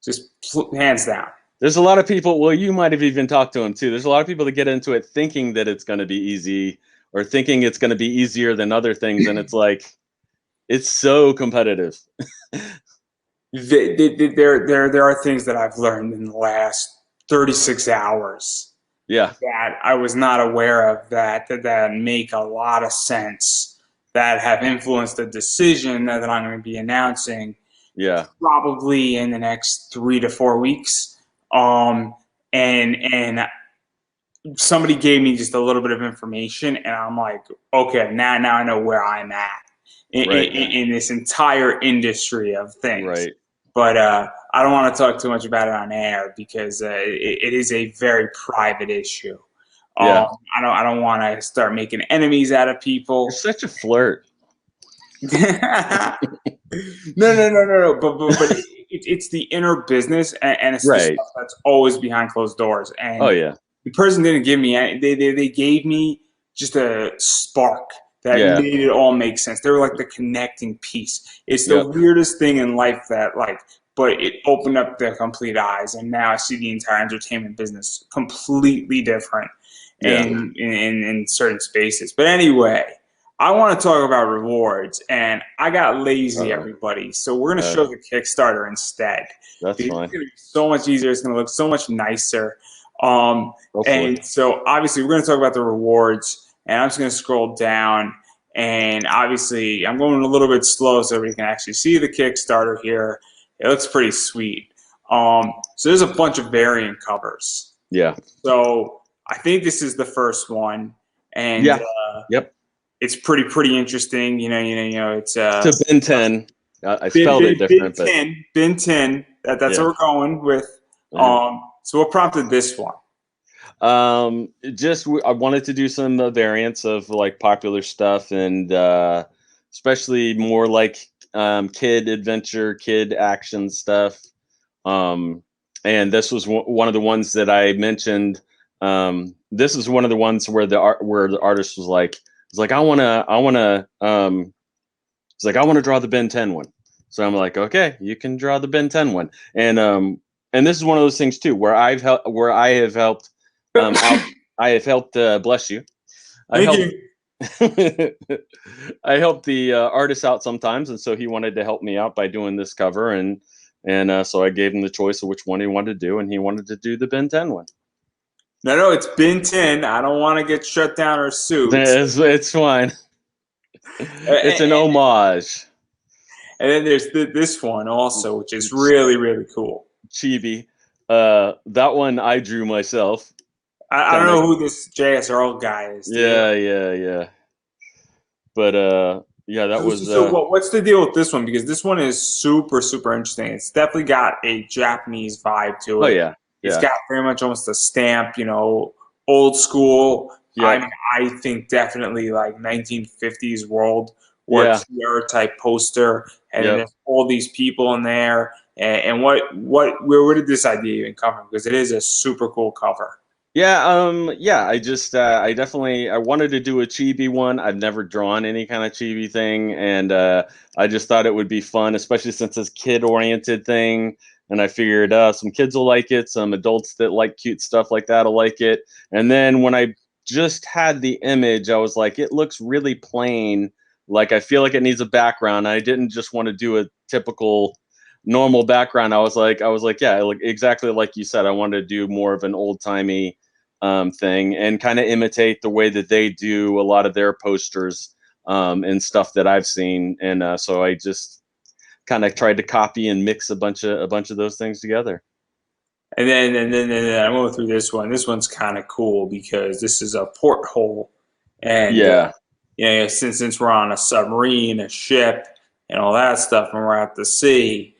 Just hands down. There's a lot of people, well, you might have even talked to them too. There's a lot of people that get into it thinking that it's going to be easy, or thinking it's going to be easier than other things, and it's like it's so competitive. There are things that I've learned in the last 36 hours Yeah. that I was not aware of that make a lot of sense, that have influenced the decision that I'm going to be announcing Yeah. probably in the next 3 to 4 weeks. Um, and somebody gave me just a little bit of information, and I'm like, okay, now I know where I'm at Right. in this entire industry of things. Right. But I don't want to talk too much about it on air because it is a very private issue. Yeah. I don't want to start making enemies out of You're people. such a flirt. No. But it's the inner business, and it's the Right. stuff that's always behind closed doors. Oh And yeah. the person didn't give me any, they gave me just a spark that Yeah. made it all make sense. They were like the connecting piece. It's the Yep. weirdest thing in life that like, but it opened up the complete eyes, and now I see the entire entertainment business completely different Yeah. in certain spaces. But anyway, I want to talk about rewards, and I got lazy, Uh-oh. everybody. So we're going to show the Kickstarter instead. That's Because it's fine. going to be so much easier. It's going to look so much nicer. Hopefully. And so obviously we're going to talk about the rewards, and I'm just going to scroll down, And obviously, I'm going a little bit slow so we can actually see the Kickstarter here. It looks pretty sweet. So there's a bunch of variant covers. Yeah. So I think this is the first one, and Yeah. Yep. it's pretty interesting. It's It's a Ben 10. I bin, spelled bin, it bin different, but 10, bin 10. That's yeah. what we're going with. Uh-huh. So what prompted this one? Just I wanted to do some variants of like popular stuff, and especially more like kid adventure, kid action stuff. And this was one of the ones that I mentioned. This is one of the ones where the artist was like, I wanna, it's like I want to draw the Ben 10 one. So I'm like, okay, you can draw the Ben 10 one, and this is one of those things too where I have helped out. I have helped bless you. I Thank helped. you. I helped the artist out sometimes, and so he wanted to help me out by doing this cover, and so I gave him the choice of which one he wanted to do, and he wanted to do the Ben 10 one. No, it's bin 10. I don't want to get shut down or sued. It's fine. It's an homage. And then there's this one also, which is really cool. Chibi. That one I drew myself. I don't know who this JS Earl guy is. Yeah. But yeah, that was. So what's the deal with this one? Because this one is super interesting. It's definitely got a Japanese vibe to it. Oh yeah. It's got very much almost a stamp, old school. Yeah. I mean, I think definitely like 1950s World War II type poster, and there's all these people in there. And where did this idea even come from? Because it is a super cool cover. Yeah, I definitely I wanted to do a chibi one. I've never drawn any kind of chibi thing, and I just thought it would be fun, especially since it's kid-oriented thing. And I figured some kids will like it, some adults that like cute stuff like that will like it. And then when I just had the image, I was like, it looks really plain. Like I feel like it needs a background. I didn't just want to do a typical normal background. I was like, yeah, like exactly like you said. I wanted to do more of an old-timey thing and kind of imitate the way that they do a lot of their posters and stuff that I've seen. And so I just kind of tried to copy and mix a bunch of those things together. And then I'm going through this one. This one's kind of cool because this is a porthole, and since we're on a submarine, a ship, and all that stuff, and we're at the sea,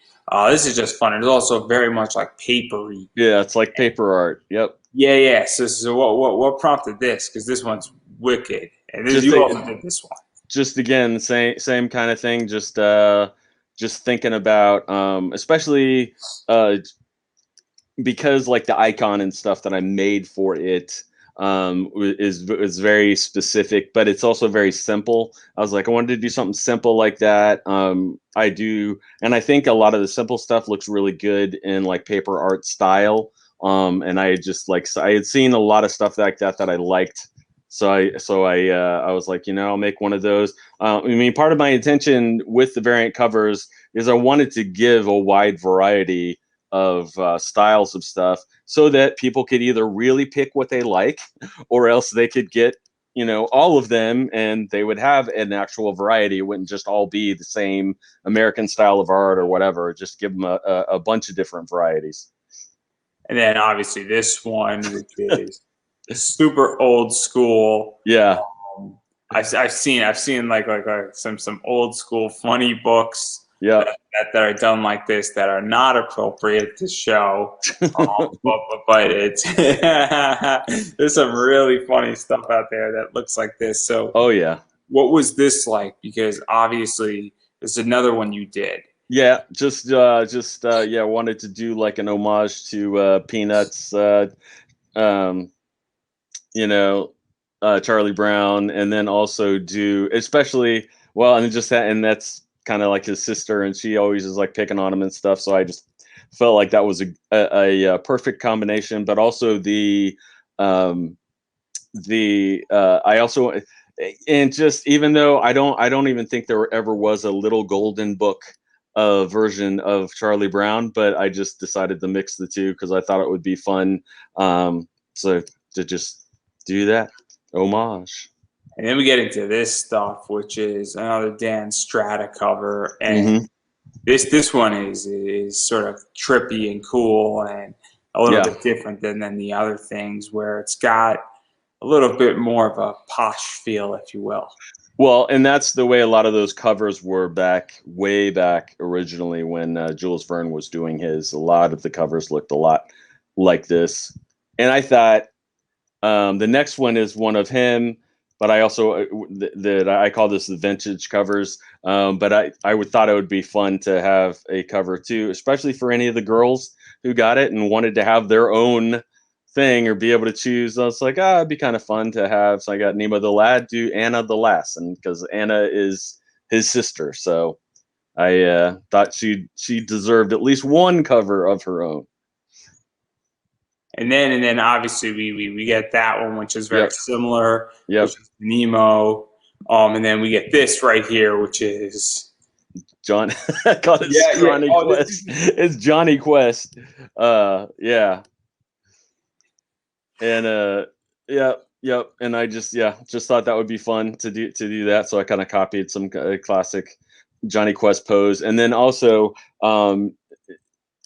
this is just fun. It's also very much like papery. Yeah, it's like paper art. Yep. Yeah. So what prompted this? Because this one's wicked, and you also did this one. Just again, same kind of thing. Just thinking about, especially because like the icon and stuff that I made for it is very specific, but it's also very simple. I was like, I wanted to do something simple like that. I do, and I think a lot of the simple stuff looks really good in like paper art style. And I just like, I had seen a lot of stuff like that I liked. So I was like, I'll make one of those. I mean, part of my intention with the variant covers is I wanted to give a wide variety of styles of stuff so that people could either really pick what they like, or else they could get, all of them, and they would have an actual variety. It wouldn't just all be the same American style of art or whatever. Just give them a bunch of different varieties. And then obviously this one, which is super old school. Yeah. I've seen like some old school funny books. Yeah. That are done like this that are not appropriate to show. But it's there's some really funny stuff out there that looks like this. So oh yeah. What was this like? Because obviously there's another one you did. Yeah, just wanted to do like an homage to Peanuts, Charlie Brown, and then also do especially well, and just that, and that's kind of like his sister, and she always is like picking on him and stuff. So I just felt like that was a perfect combination, but also I also, and just even though I don't even think there ever was a Little Golden Book version of Charlie Brown, but I just decided to mix the two because I thought it would be fun. So to just do that homage. And then we get into this stuff, which is another Dan Strata cover, and Mm-hmm. this one is sort of trippy and cool, and a little Yeah. bit different than the other things, where it's got a little bit more of a posh feel, if you will. Well, and that's the way a lot of those covers were way back originally when Jules Verne was doing his. A lot of the covers looked a lot like this. And I thought the next one is one of him, but I also that I call this the vintage covers. But I would thought it would be fun to have a cover too, especially for any of the girls who got it and wanted to have their own thing or be able to choose. I was like, it'd be kind of fun to have. So I got Nemo the Lad do Anna the Lass, and because Anna is his sister, so I thought she deserved at least one cover of her own. And then obviously we get that one, which is very similar, Yep. which is Nemo. And then we get this right here, which is John. I call it Johnny Quest. It's Johnny Quest. Yeah. And yep. And I just thought that would be fun to do that. So I kind of copied some classic Johnny Quest pose, and then also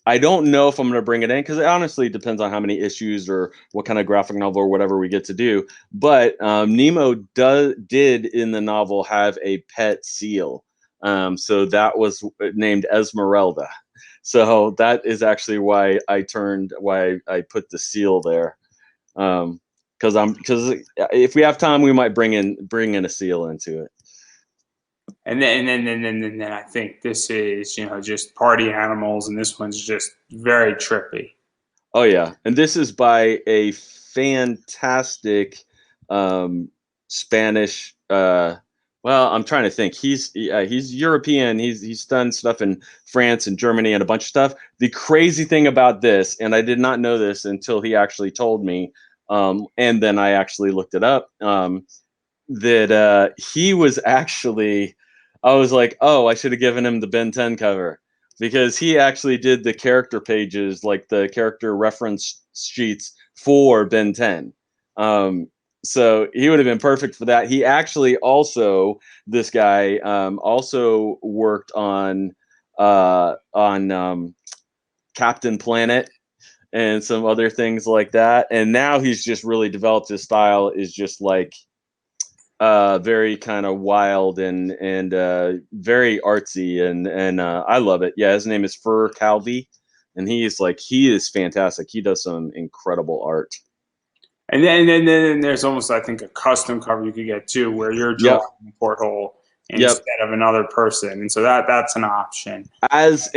I don't know if I'm going to bring it in because it honestly depends on how many issues or what kind of graphic novel or whatever we get to do. But Nemo did in the novel have a pet seal. So that was named Esmeralda. So that is actually why I put the seal there. Because if we have time, we might bring in a seal into it. And then I think this is, just party animals, and this one's just very trippy. Oh yeah, and this is by a fantastic Spanish. Well, I'm trying to think. He's European. He's done stuff in France and Germany and a bunch of stuff. The crazy thing about this, and I did not know this until he actually told me, and then I actually looked it up. That he was actually, I was like, oh, I should have given him the Ben 10 cover because he actually did the character pages, like the character reference sheets for Ben 10. So he would have been perfect for that. He actually also, this guy also worked on Captain Planet and some other things like that. And now he's just really developed his style is just like very kind of wild and very artsy and I love it. Yeah, his name is Fur Calvi, and he is fantastic. He does some incredible art. And then there's almost, I think, a custom cover you could get too, where you're drawing the porthole instead of another person, and so that's an option. As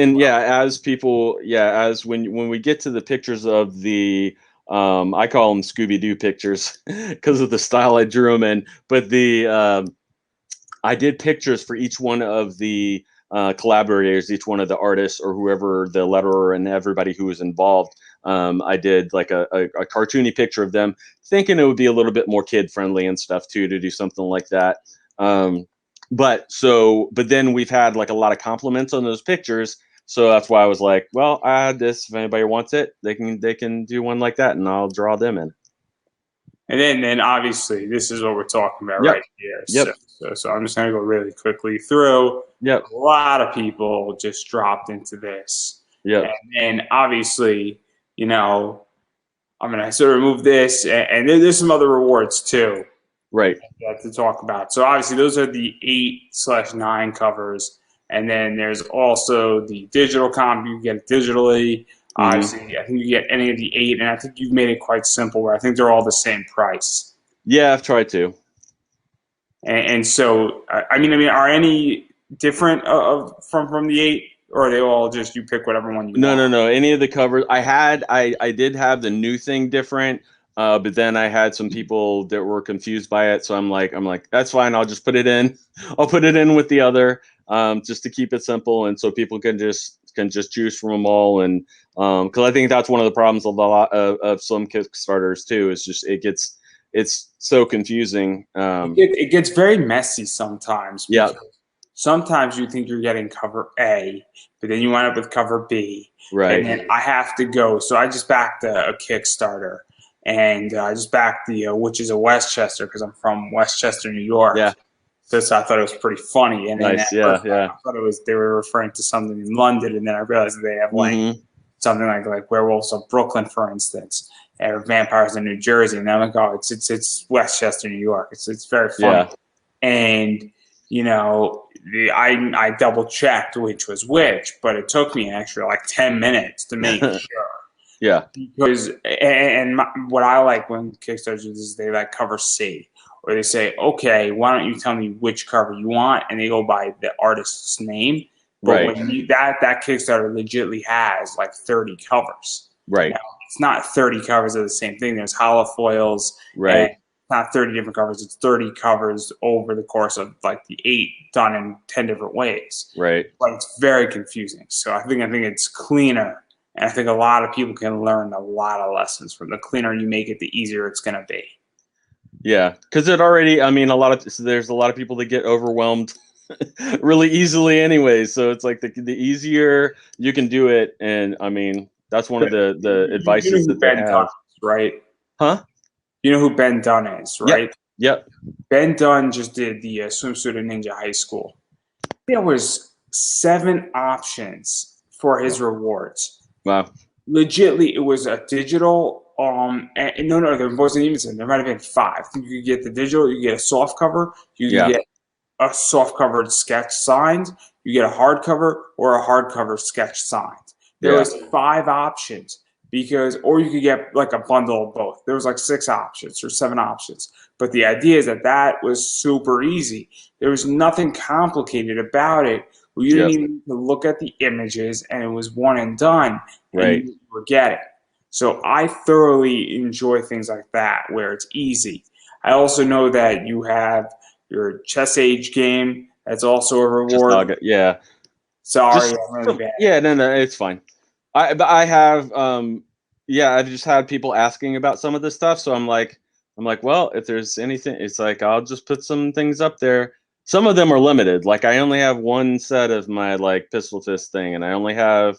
people, as when we get to the pictures of the I call them Scooby-Doo pictures because of the style I drew them in. But I did pictures for each one of the collaborators, each one of the artists or whoever the letterer and everybody who was involved. I did like a cartoony picture of them, thinking it would be a little bit more kid friendly and stuff too, to do something like that. But then we've had like a lot of compliments on those pictures. So that's why I was like, well, I had this. If anybody wants it, they can do one like that, and I'll draw them in. And then obviously this is what we're talking about right here. So I'm just gonna go really quickly through. A lot of people just dropped into this. And then obviously, I'm gonna sort of remove this, and there's some other rewards too. Right. To talk about. So obviously those are the 8/9 covers. And then there's also the digital copy. You get it digitally. Obviously, I think you get any of the 8, and I think you've made it quite simple where I think they're all the same price. Yeah, I've tried to. And so, I mean, are any different from the 8, or are they all just you pick whatever one you want? No. Any of the covers I did have the new thing different, but then I had some people that were confused by it. So I'm like, that's fine. I'll just put it in. I'll put it in with the other. Just to keep it simple, and so people can just choose from them all, and because I think that's one of the problems of a lot of some Kickstarters too. Is just it's so confusing. It gets very messy sometimes. Sometimes you think you're getting cover A, but then you wind up with cover B. Right. And then I have to go. So I just backed a Kickstarter, and I just backed the Witches of Westchester because I'm from Westchester, New York. Yeah. So I thought it was pretty funny. And then Nice. at Yeah. first Yeah. I thought they were referring to something in London, and then I realized that they have like Mm-hmm. something like Werewolves of Brooklyn, for instance, or Vampires in New Jersey. And I'm like, oh, it's Westchester, New York. It's very funny. Yeah. And I double checked which was which, but it took me actually like 10 minutes to make sure. Yeah. Because what I like when Kickstarter is they like cover C, or they say, okay, why don't you tell me which cover you want, and they go by the artist's name. But Right. when that Kickstarter legitly has like 30 covers. Right. Now, it's not 30 covers of the same thing. There's holofoils. Right. And not 30 different covers. It's 30 covers over the course of like the 8 done in 10 different ways. Right. But it's very confusing. So I think it's cleaner. And I think a lot of people can learn a lot of lessons from the cleaner you make it, the easier it's going to be. Yeah, because it already, I mean, there's a lot of people that get overwhelmed really easily anyway. So it's like the easier you can do it. And I mean, that's one of the advices that they have. Dunn is, right? Huh? You know who Ben Dunn is, right? Yep. Ben Dunn just did the Swimsuit of Ninja High School. There was 7 options for his rewards. Wow. Legitly, it was a digital. No, there wasn't even 7. There might have been 5. You could get the digital. You get a soft cover. You could get a soft covered sketch signed. You get a hardcover or a hardcover sketch signed. There was 5 options or you could get like a bundle of both. There was like 6 options or 7 options. But the idea is that was super easy. There was nothing complicated about it. You didn't even need to look at the images, and it was one and done. Right. And you would get it. So I thoroughly enjoy things like that where it's easy. I also know that you have your Chess Age game. That's also a reward. Yeah. Sorry, I'm really bad. Yeah, no, it's fine. I have I've just had people asking about some of this stuff, so I'm like, well, if there's anything, it's like I'll just put some things up there. Some of them are limited. Like I only have 1 set of my like Pistol Fist thing, and I only have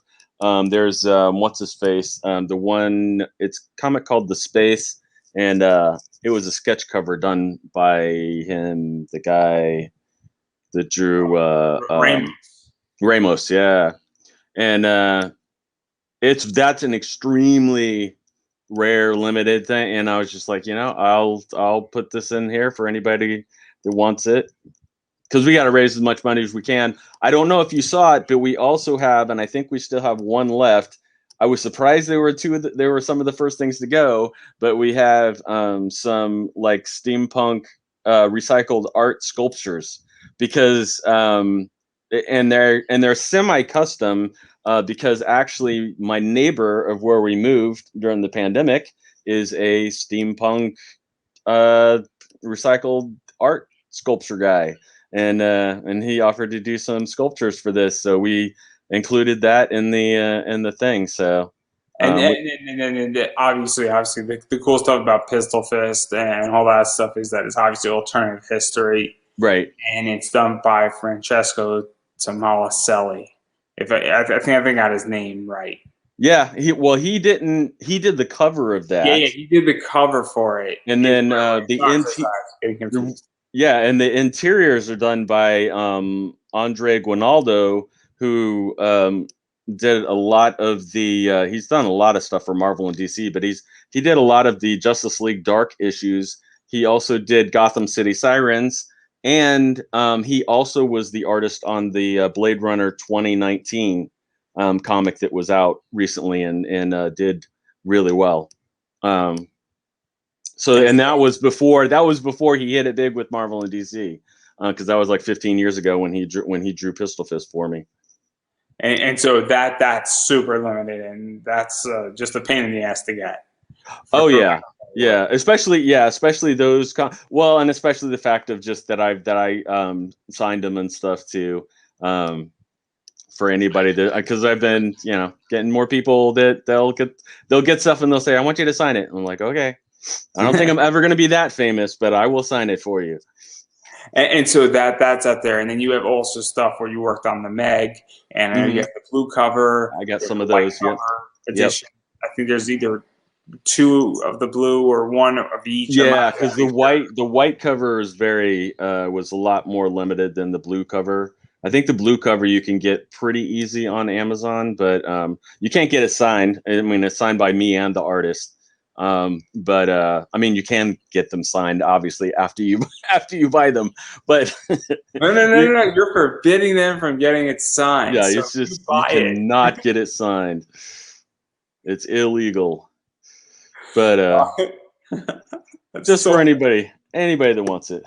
there's what's his face, the one, it's comic called The Space, and it was a sketch cover done by him, the guy that drew Ramos, yeah. And that's an extremely rare, limited thing. And I was just like, I'll put this in here for anybody that wants it, because we got to raise as much money as we can. I don't know if you saw it, but we also have, and I think we still have 1 left. I was surprised there were 2. There were some of the first things to go, but we have some like steampunk recycled art sculptures, because and they're semi-custom, because actually my neighbor of where we moved during the pandemic is a steampunk recycled art sculpture guy, and he offered to do some sculptures for this, so we included that in the thing. So and obviously the cool stuff about Pistol Fist and all that stuff is that it's obviously alternative history, right? And it's done by Francesco Tomaselli. I think I got his name right. Yeah, he did the cover of that. Yeah, he did the cover for it. And then and the interiors are done by Andre Guinaldo, who did a lot of the he's done a lot of stuff for Marvel and DC, but he did a lot of the Justice League Dark issues. He also did Gotham City Sirens, and he also was the artist on the Blade Runner 2019 comic that was out recently and did really well. So, and that was before he hit it big with Marvel and DC, because that was like 15 years ago when he drew Pistol Fist for me. And so that's super limited, and that's just a pain in the ass to get. Especially those. And especially the fact of just that I signed them and stuff too. For anybody that, because I've been getting more people that they'll get stuff and they'll say, I want you to sign it. And I'm like, okay. I don't think I'm ever going to be that famous, but I will sign it for you. And so that's out there. And then you have also stuff where you worked on the Meg, and you got the blue cover. I got some of those. Edition. I think there's either two of the blue or one of each? Yeah, because the white cover is very was a lot more limited than the blue cover. I think the blue cover you can get pretty easy on Amazon, but you can't get it signed. I mean, it's signed by me and the artist. But I mean, you can get them signed obviously after you after you buy them. But No. You're forbidding them from getting it signed. yeah, So it's if you just you buy it. cannot get it signed. It's illegal. But just So, for anybody that wants it.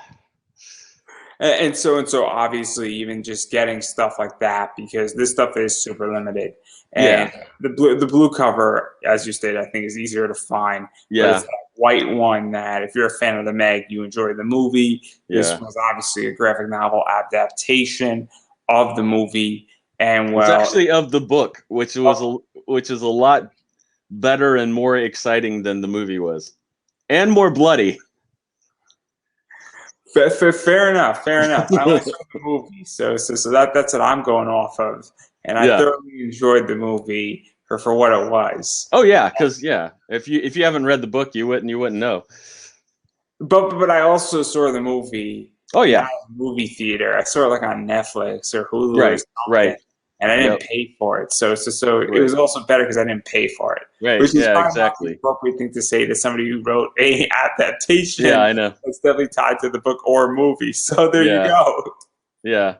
and so obviously even just getting stuff like that, because this stuff is super limited. And Yeah. the blue cover, as you stated, I think is easier to find. But it's Yeah. that white one that if you're a fan of the Meg, you enjoy the movie. This Yeah. was obviously a graphic novel adaptation of the movie. And It's well, actually of the book, which is a lot better and more exciting than the movie was. And more bloody. fair enough. Fair enough. I only saw the movie, so that's what I'm going off of, and I Yeah. thoroughly enjoyed the movie for what it was. Oh yeah, because yeah, if you haven't read the book, you wouldn't know. But I also saw the movie Oh not yeah. in a movie theater. I saw it like on Netflix or Hulu or Right. something, Right. and I didn't Yep. pay for it. So it Right. was also better because I didn't pay for it, Right. which is Yeah. probably not the Exactly. appropriate thing to say to somebody who wrote a Yeah. adaptation I know. that's definitely tied to the book or movie. So there you Yeah. go. Yeah.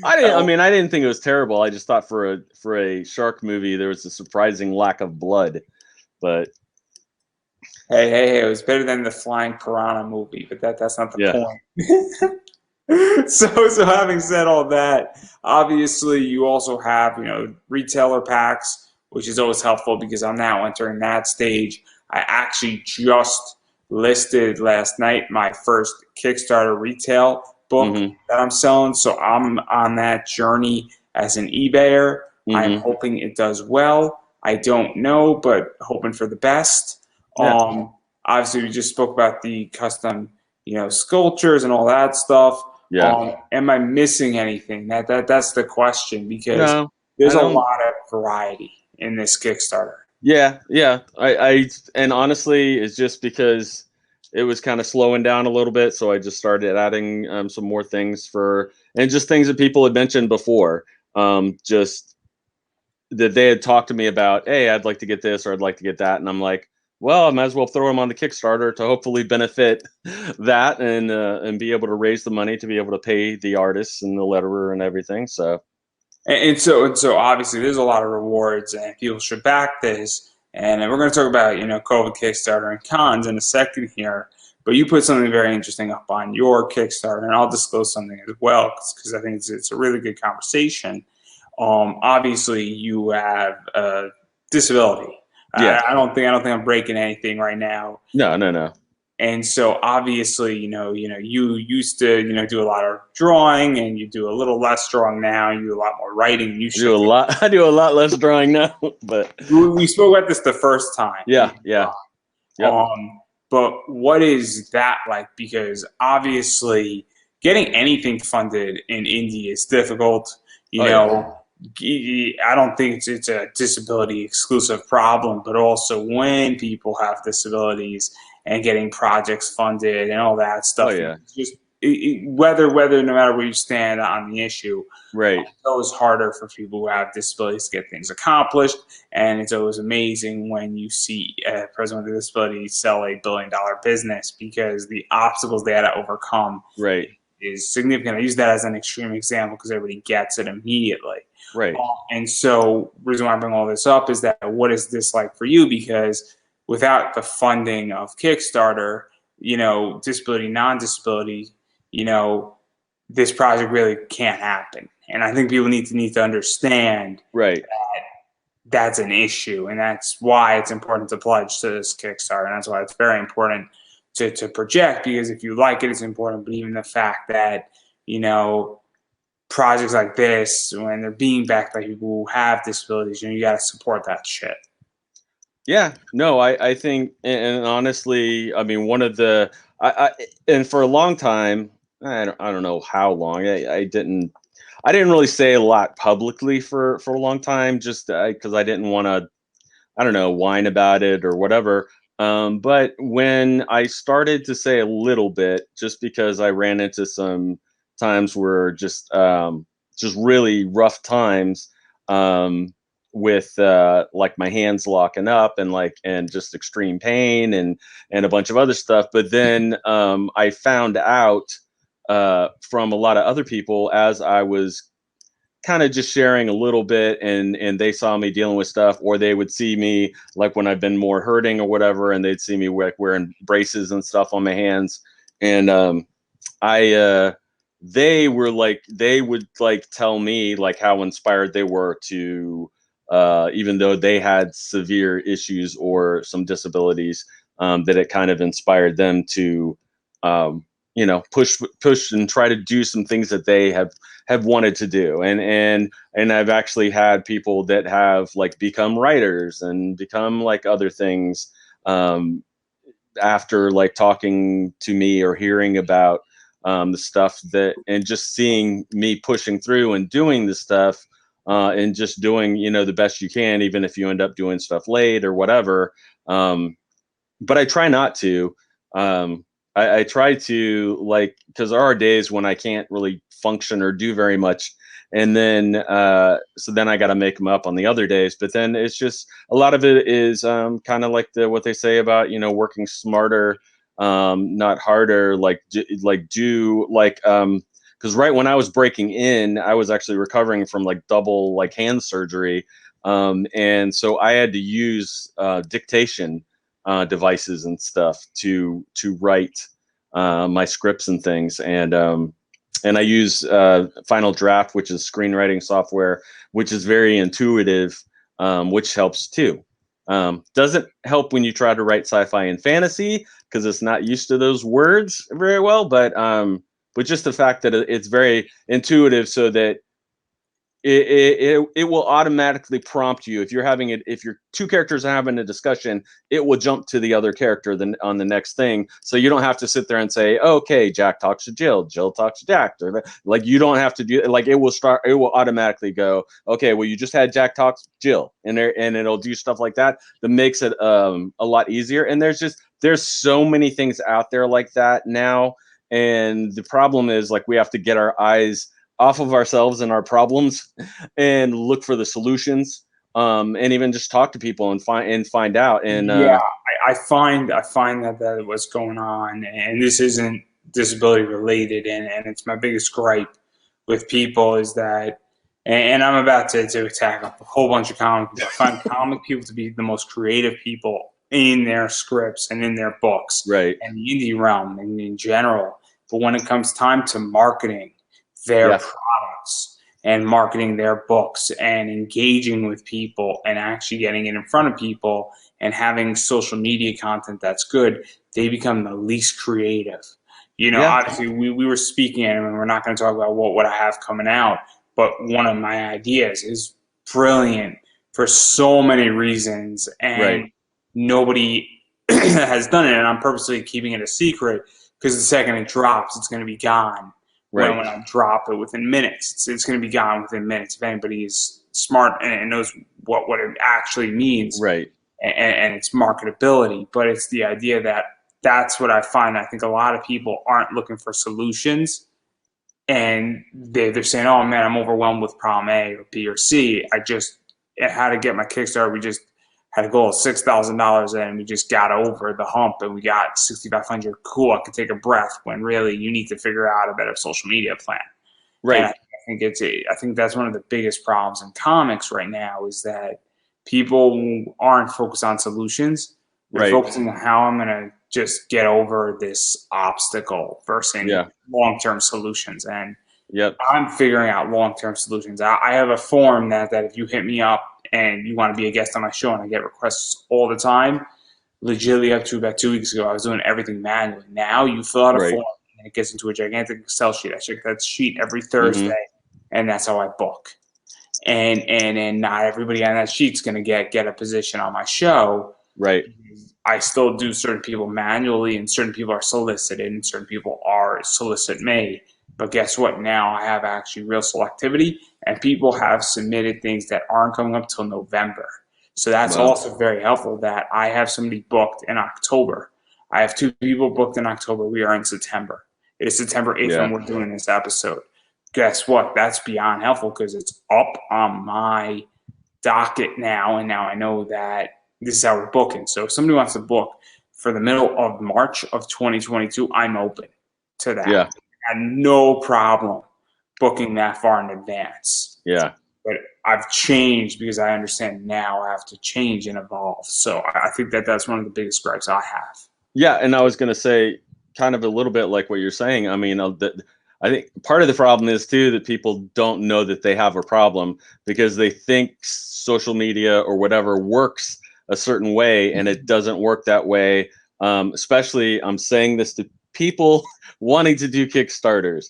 I mean, I didn't think it was terrible. I just thought for a shark movie, there was a surprising lack of blood. But Hey, it was better than the Flying Piranha movie, but that's not the yeah. point. So having said all that, obviously you also have, retailer packs, which is always helpful because I'm now entering that stage. I actually just listed last night my first Kickstarter retail book Mm-hmm. that I'm selling. So I'm on that journey as an eBayer. I'm Mm-hmm. hoping it does well. I don't know, but hoping for the best. Yeah. Obviously we just spoke about the custom, sculptures and all that stuff. Yeah. Am I missing anything? That's the question, because No, there's I a don't. lot of variety in this Kickstarter. Yeah, yeah. And honestly, it's just because it was kind of slowing down a little bit, so I just started adding some more things and just things that people had mentioned before. Just that they had talked to me about, hey, I'd like to get this or I'd like to get that, and I'm like, well, I might as well throw them on the Kickstarter to hopefully benefit that and be able to raise the money to be able to pay the artists and the letterer and everything. So And so obviously there's a lot of rewards, and people should back this. And we're going to talk about COVID Kickstarter and cons in a second here. But you put something very interesting up on your Kickstarter, and I'll disclose something as well because I think it's a really good conversation. Obviously you have a disability. yeah, I don't think I'm breaking anything right now. no. And so obviously, you used to, do a lot of drawing, and you do a little less drawing now. You do a lot more writing. You I do should. a lot. I do a lot less drawing now, but We spoke about this the first time. yeah, yeah, yep. But what is that like? Because obviously, getting anything funded in India is difficult. You Oh yeah, know, I don't think it's a disability exclusive problem, but also when people have disabilities and getting projects funded and all that oh stuff, yeah, just whether no matter where you stand on the issue, right, it's always harder for people who have disabilities to get things accomplished. And it's always amazing when you see a person with a disability sell $1 billion business, because the obstacles they had to overcome right, is significant. I use that as an extreme example because everybody gets it immediately. right. And so the reason why I bring all this up is that what is this like for you? Because without the funding of Kickstarter, disability, non-disability, this project really can't happen. And I think people need to understand Right. that's an issue, and that's why it's important to pledge to this Kickstarter, and that's why it's very important to project, because if you like it, it's important. But even the fact that projects like this, when they're being backed by people who have disabilities, you got to support that shit. Yeah. No, I think, and honestly, I mean, one of the, and for a long time, I don't know how long, I didn't really say a lot publicly for a long time, just because I didn't want to, I don't know, whine about it or whatever. But when I started to say a little bit, just because I ran into some times where just really rough times, um, with like my hands locking up and just extreme pain and a bunch of other stuff. But then I found out from a lot of other people as I was kind of just sharing a little bit, and they saw me dealing with stuff, or they would see me like when I've been more hurting or whatever, and they'd see me like wearing braces and stuff on my hands. And I they would like tell me like how inspired they were to even though they had severe issues or some disabilities, that it kind of inspired them to push and try to do some things that they have wanted to do. And I've actually had people that have like become writers and become like other things, after like talking to me or hearing about the stuff that, and just seeing me pushing through and doing the stuff, and just doing the best you can, even if you end up doing stuff late or whatever. But I try not to. I try to, like, because there are days when I can't really function or do very much, and then so then I got to make them up on the other days. But then it's just a lot of it is kind of like what they say about working smarter, not harder. Because right when I was breaking in, I was actually recovering from like double like hand surgery, and so I had to use dictation devices and stuff to write my scripts and things. And I use Final Draft, which is screenwriting software, which is very intuitive, which helps too. Doesn't help when you try to write sci-fi and fantasy because it's not used to those words very well, but just the fact that it's very intuitive, so that it will automatically prompt you if if your two characters are having a discussion, it will jump to the other character then on the next thing, so you don't have to sit there and say, okay, Jack talks to Jill talks to Jack, or like you don't have to do, like, it will automatically go, okay, well, you just had Jack talks Jill, and it'll do stuff like that makes it a lot easier. And there's so many things out there like that now, and the problem is, like, we have to get our eyes off of ourselves and our problems and look for the solutions, and even just talk to people and find out. And Yeah, I find that what's going on, and this isn't disability related, and it's my biggest gripe with people is that, and I'm about to attack a whole bunch of comic people. I find comic people to be the most creative people in their scripts and in their books, right, and the indie realm and in general. But when it comes time to marketing their yeah, products and marketing their books and engaging with people and actually getting it in front of people and having social media content that's good, they become the least creative. yeah, Obviously, we were speaking, and we're not going to talk about what I have coming out, but one of my ideas is brilliant for so many reasons, right, and nobody has done it, and I'm purposely keeping it a secret because the second it drops, it's going to be gone. When right, I drop it within minutes, it's going to be gone within minutes. If anybody is smart and knows what it actually means, right, and its marketability. But it's the idea that that's what I find. I think a lot of people aren't looking for solutions, and they're saying, "Oh man, I'm overwhelmed with problem A or B or C. I had to get my Kickstarter. We just had a goal of $6,000, and we just got over the hump, and we got 6,500. Cool, I could take a breath. When really, you need to figure out a better social media plan." And right, I think that's one of the biggest problems in comics right now is that people aren't focused on solutions. They're right, focusing on how I'm going to just get over this obstacle versus yeah, long-term solutions. And yep, I'm figuring out long-term solutions. I have a form that if you hit me up and you want to be a guest on my show, and I get requests all the time, legitimately up to about 2 weeks ago, I was doing everything manually. Now you fill out a right, form and it gets into a gigantic Excel sheet. I check that sheet every mm-hmm, Thursday, and that's how I book. And not everybody on that sheet's going to get a position on my show. right, I still do certain people manually, and certain people are solicited, and certain people are solicit me. But guess what? Now I have actually real selectivity, and people have submitted things that aren't coming up till November. So that's Wow. also very helpful that I have somebody booked in October. I have 2 people booked in October. We are in September. It is September 8th Yeah. when we're doing this episode. Guess what? That's beyond helpful because it's up on my docket now, and now I know that this is how we're booking. So if somebody wants to book for the middle of March of 2022, I'm open to that. Yeah. I had no problem booking that far in advance. Yeah. But I've changed because I understand now I have to change and evolve. So I think that that's one of the biggest gripes I have. Yeah, and I was going to say kind of a little bit like what you're saying. I mean, I think part of the problem is too that people don't know that they have a problem because they think social media or whatever works a certain way, and it doesn't work that way. Especially, I'm saying this to people wanting to do Kickstarters.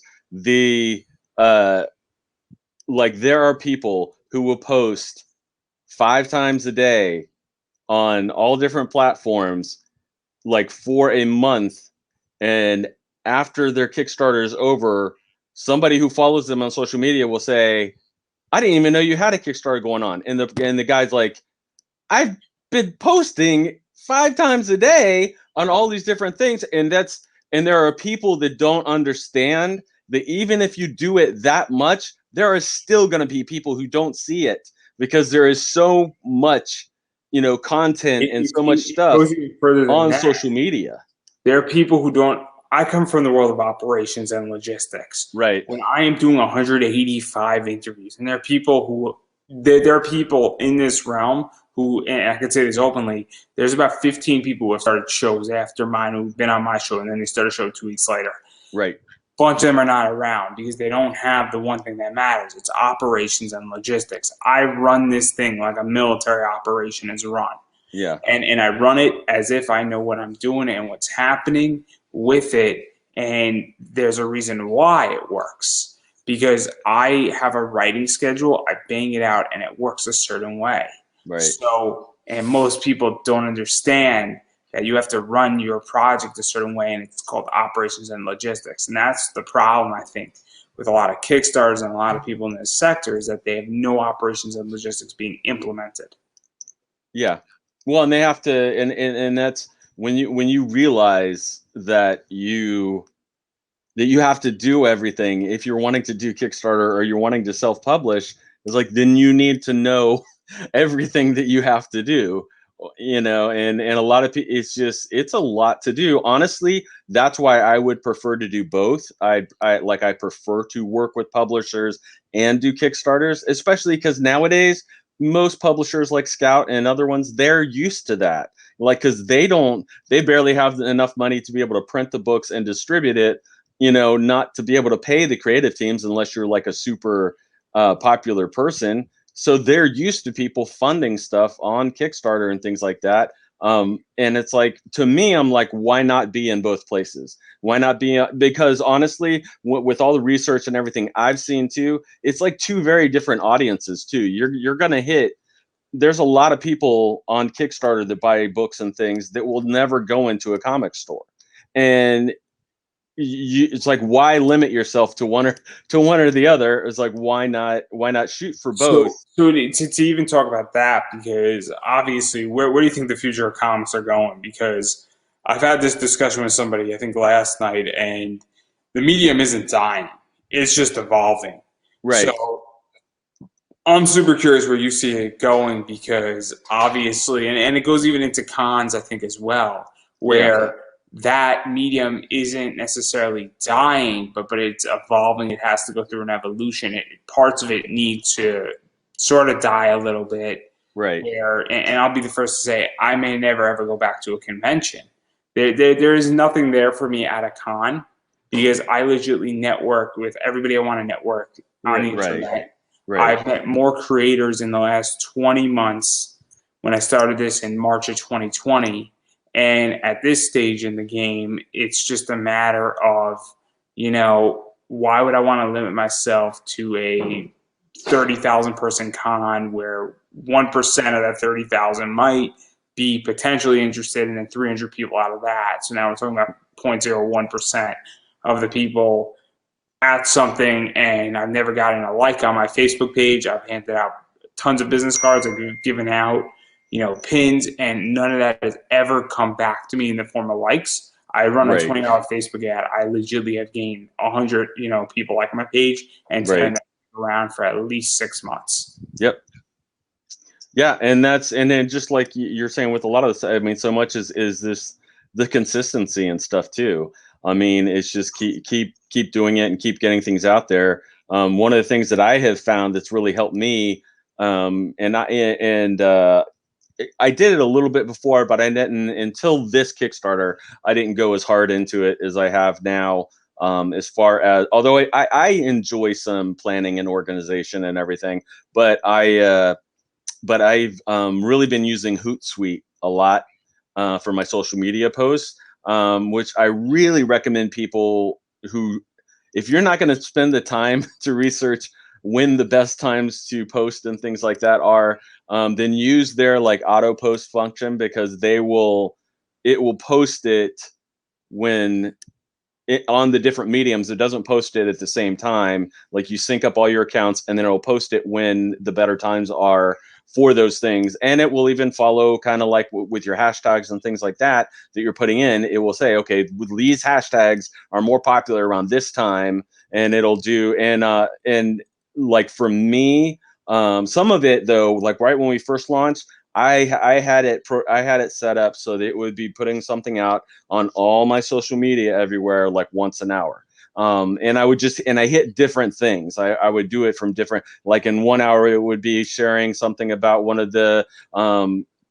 Like there are people who will post 5 times a day on all different platforms like for a month, and after their Kickstarter is over, somebody who follows them on social media will say, I didn't even know you had a Kickstarter going on. And the guy's like, I've been posting 5 times a day on all these different things. And there are people that don't understand that even if you do it that much, there are still going to be people who don't see it because there is so much, content and so much It stuff goes even further than on that. social media. There are people who don't. I come from the world of operations and logistics. Right. When I am doing 185 interviews, and there are people in this realm who, and I can say this openly, there's about 15 people who have started shows after mine who've been on my show, and then they start a show 2 weeks later. Right. Bunch of them are not around because they don't have the one thing that matters. It's operations and logistics. I run this thing like a military operation is run. Yeah. And I run it as if I know what I'm doing and what's happening with it. And there's a reason why it works. Because I have a writing schedule, I bang it out, and it works a certain way. Right. So, and most people don't understand that you have to run your project a certain way, and it's called operations and logistics. And that's the problem, I think, with a lot of Kickstarters and a lot of people in this sector is that they have no operations and logistics being implemented. Yeah. Well, and they have to, and that's when you realize that you have to do everything if you're wanting to do Kickstarter or you're wanting to self-publish, it's like then you need to know everything that you have to do, and a lot of people, it's a lot to do. Honestly, that's why I would prefer to do both. I prefer to work with publishers and do Kickstarters, especially because nowadays most publishers like Scout and other ones, they're used to that. Like, because they barely have enough money to be able to print the books and distribute it, not to be able to pay the creative teams unless you're like a super popular person. So they're used to people funding stuff on Kickstarter and things like that. And it's like, to me, I'm like, why not be in both places? Why not be? Because honestly, with all the research and everything I've seen too, it's like two very different audiences too. You're going to hit. There's a lot of people on Kickstarter that buy books and things that will never go into a comic store. And it's like, why limit yourself to one or the other? It's like, why not shoot for both? So to even talk about that, because obviously, where do you think the future of comics are going? Because I've had this discussion with somebody, I think last night, and the medium isn't dying; it's just evolving. Right. So I'm super curious where you see it going, because obviously, and it goes even into cons, I think, as well, where that medium isn't necessarily dying, but it's evolving. It has to go through an evolution. Parts of it need to sort of die a little bit. Right. And I'll be the first to say, I may never ever go back to a convention. There is nothing there for me at a con, because I legitimately network with everybody I want to network on the internet. Right. I've met more creators in the last 20 months when I started this in March of 2020. And at this stage in the game, it's just a matter of, why would I want to limit myself to a 30,000 person con where 1% of that 30,000 might be potentially interested, and then 300 people out of that. So now we're talking about 0.01% of the people at something, and I've never gotten a like on my Facebook page. I've handed out tons of business cards. I've given out pins, and none of that has ever come back to me in the form of likes. I run a Right. $20 Facebook ad. I legitimately have gained 100, people like my page and Right. turned that around for at least 6 months. Yep. Yeah, and then just like you're saying with a lot of this, I mean, so much is this the consistency and stuff too. I mean, it's just keep doing it and keep getting things out there. One of the things that I have found that's really helped me, I did it a little bit before, but I didn't until this Kickstarter. I didn't go as hard into it as I have now. As far as, although I enjoy some planning and organization and everything, but I've really been using Hootsuite a lot for my social media posts, which I really recommend people who, if you're not going to spend the time to research when the best times to post and things like that are, then use their like auto post function, because it will post it when on the different mediums. It doesn't post it at the same time. Like, you sync up all your accounts and then it'll post it when the better times are for those things. And it will even follow kind of like with your hashtags and things like that you're putting in. It will say, okay, these hashtags are more popular around this time, and it'll do. And like for me, some of it though, like right when we first launched, I had it set up so that it would be putting something out on all my social media everywhere, like once an hour. And I hit different things. I would do it from different, like in 1 hour, it would be sharing something about one of the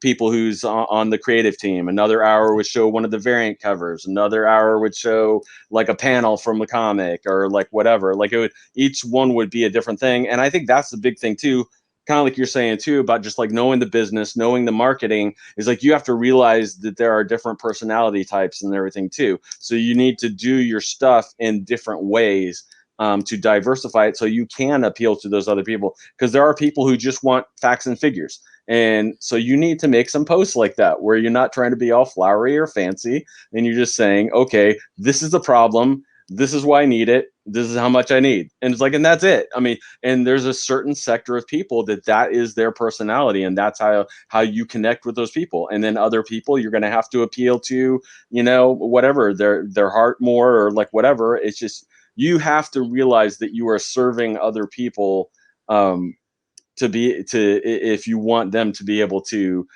people who's on the creative team. Another hour would show one of the variant covers. Another hour would show like a panel from a comic or like whatever. Like each one would be a different thing. And I think that's the big thing too, kind of like you're saying too, about just like knowing the business, knowing the marketing, is like you have to realize that there are different personality types and everything too. So you need to do your stuff in different ways to diversify it so you can appeal to those other people, because there are people who just want facts and figures. And so you need to make some posts like that where you're not trying to be all flowery or fancy, and you're just saying, okay, this is the problem. This is why I need it. This is how much I need. And it's like, and that's it. I mean, and there's a certain sector of people that is their personality, and that's how you connect with those people. And then other people, you're going to have to appeal to, whatever their heart more, or like whatever. It's just, you have to realize that you are serving other people, if you want them to be able to,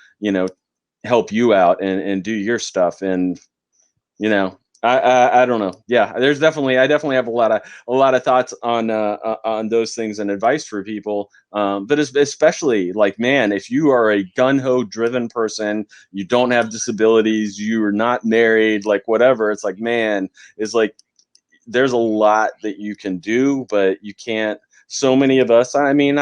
help you out and do your stuff. And I don't know. Yeah, I definitely have a lot of thoughts on those things and advice for people. But especially like, man, if you are a gun ho driven person, you don't have disabilities, you're not married, like whatever, it's like, man, it's like there's a lot that you can do, but you can't. So many of us, I mean,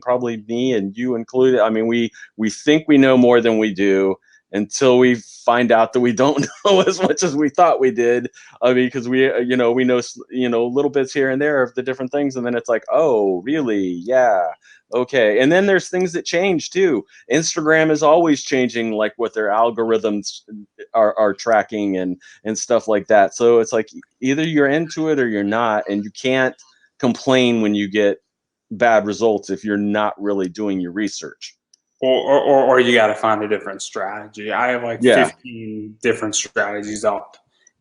probably me and you included. I mean, we think we know more than we do, until we find out that we don't know as much as we thought we did. I mean, because we know little bits here and there of the different things, and then it's like, oh, really? Yeah, okay. And then there's things that change too. Instagram is always changing, like what their algorithms are tracking and stuff like that. So it's like either you're into it or you're not, and you can't complain when you get bad results if you're not really doing your research. Or you got to find a different strategy. I have like Yeah. 15 different strategies up,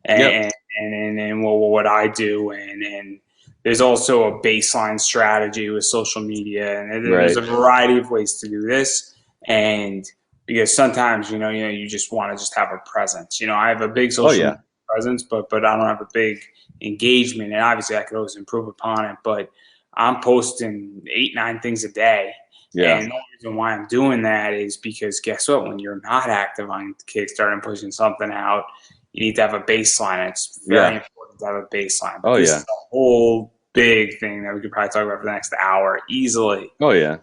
Yep. and what I do, and there's also a baseline strategy with social media, and there's Right. a variety of ways to do this. And because sometimes you just want to just have a presence. I have a big Oh social yeah. media presence, but I don't have a big engagement, and obviously I could always improve upon it. But I'm posting 8, 9 things a day. Yeah. And the only reason why I'm doing that is because guess what? When you're not active on Kickstarter and pushing something out, you need to have a baseline. It's very Yeah. important to have a baseline. But Oh this yeah. is a whole big thing that we could probably talk about for the next hour easily. Oh yeah.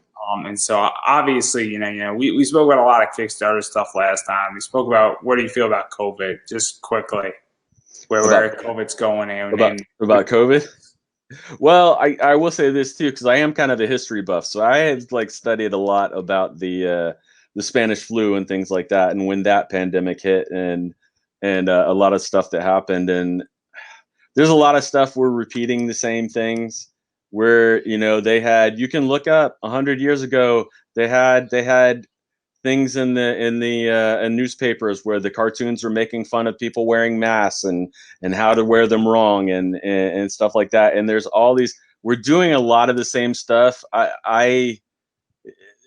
And so obviously, we spoke about a lot of Kickstarter stuff last time. We spoke about, what do you feel about COVID? Just quickly, where About COVID's going, about and about COVID. Well, I will say this too, because I am kind of a history buff, so I have like studied a lot about the Spanish flu and things like that, and when that pandemic hit, and a lot of stuff that happened. And there's a lot of stuff we're repeating the same things, where they had, you can look up 100 years ago, they had things in the newspapers where the cartoons are making fun of people wearing masks and how to wear them wrong and stuff like that. And there's all these. We're doing a lot of the same stuff.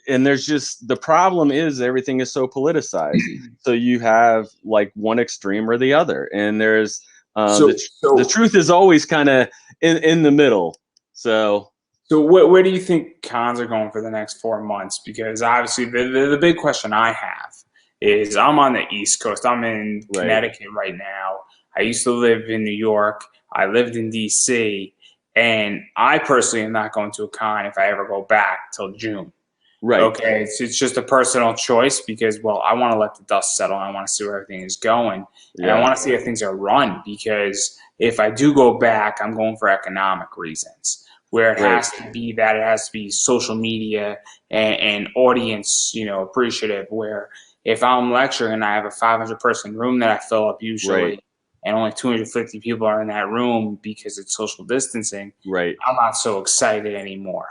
And there's just the problem is everything is so politicized. So you have like one extreme or the other, and there's the truth is always kind of in the middle. So where do you think cons are going for the next 4 months? Because obviously the big question I have is I'm on the East Coast. I'm in Connecticut right now. I used to live in New York. I lived in DC, and I personally am not going to a con if I ever go back till June. Right. Okay, it's just a personal choice because, well, I want to let the dust settle. I want to see where everything is going. And I want to see how things are run, because if I do go back, I'm going for economic reasons, where it has to be that it has to be social media and audience, appreciative, where if I'm lecturing and I have a 500-person room that I fill up usually, and only 250 people are in that room because it's social distancing, I'm not so excited anymore.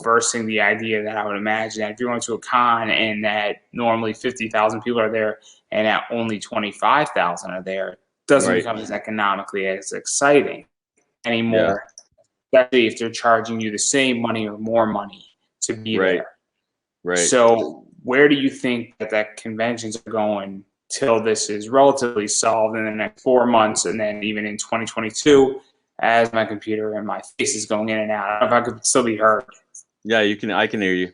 Versus the idea that I would imagine that if you're going to a con and that normally 50,000 people are there and that only 25,000 are there, it doesn't become as economically as exciting anymore, especially if they're charging you the same money or more money to be there. So where do you think that conventions are going till this is relatively solved in the next 4 months, and then even in 2022? As my computer and my face is going in and out, I don't know if I could still be heard. Yeah, you can. I can hear you.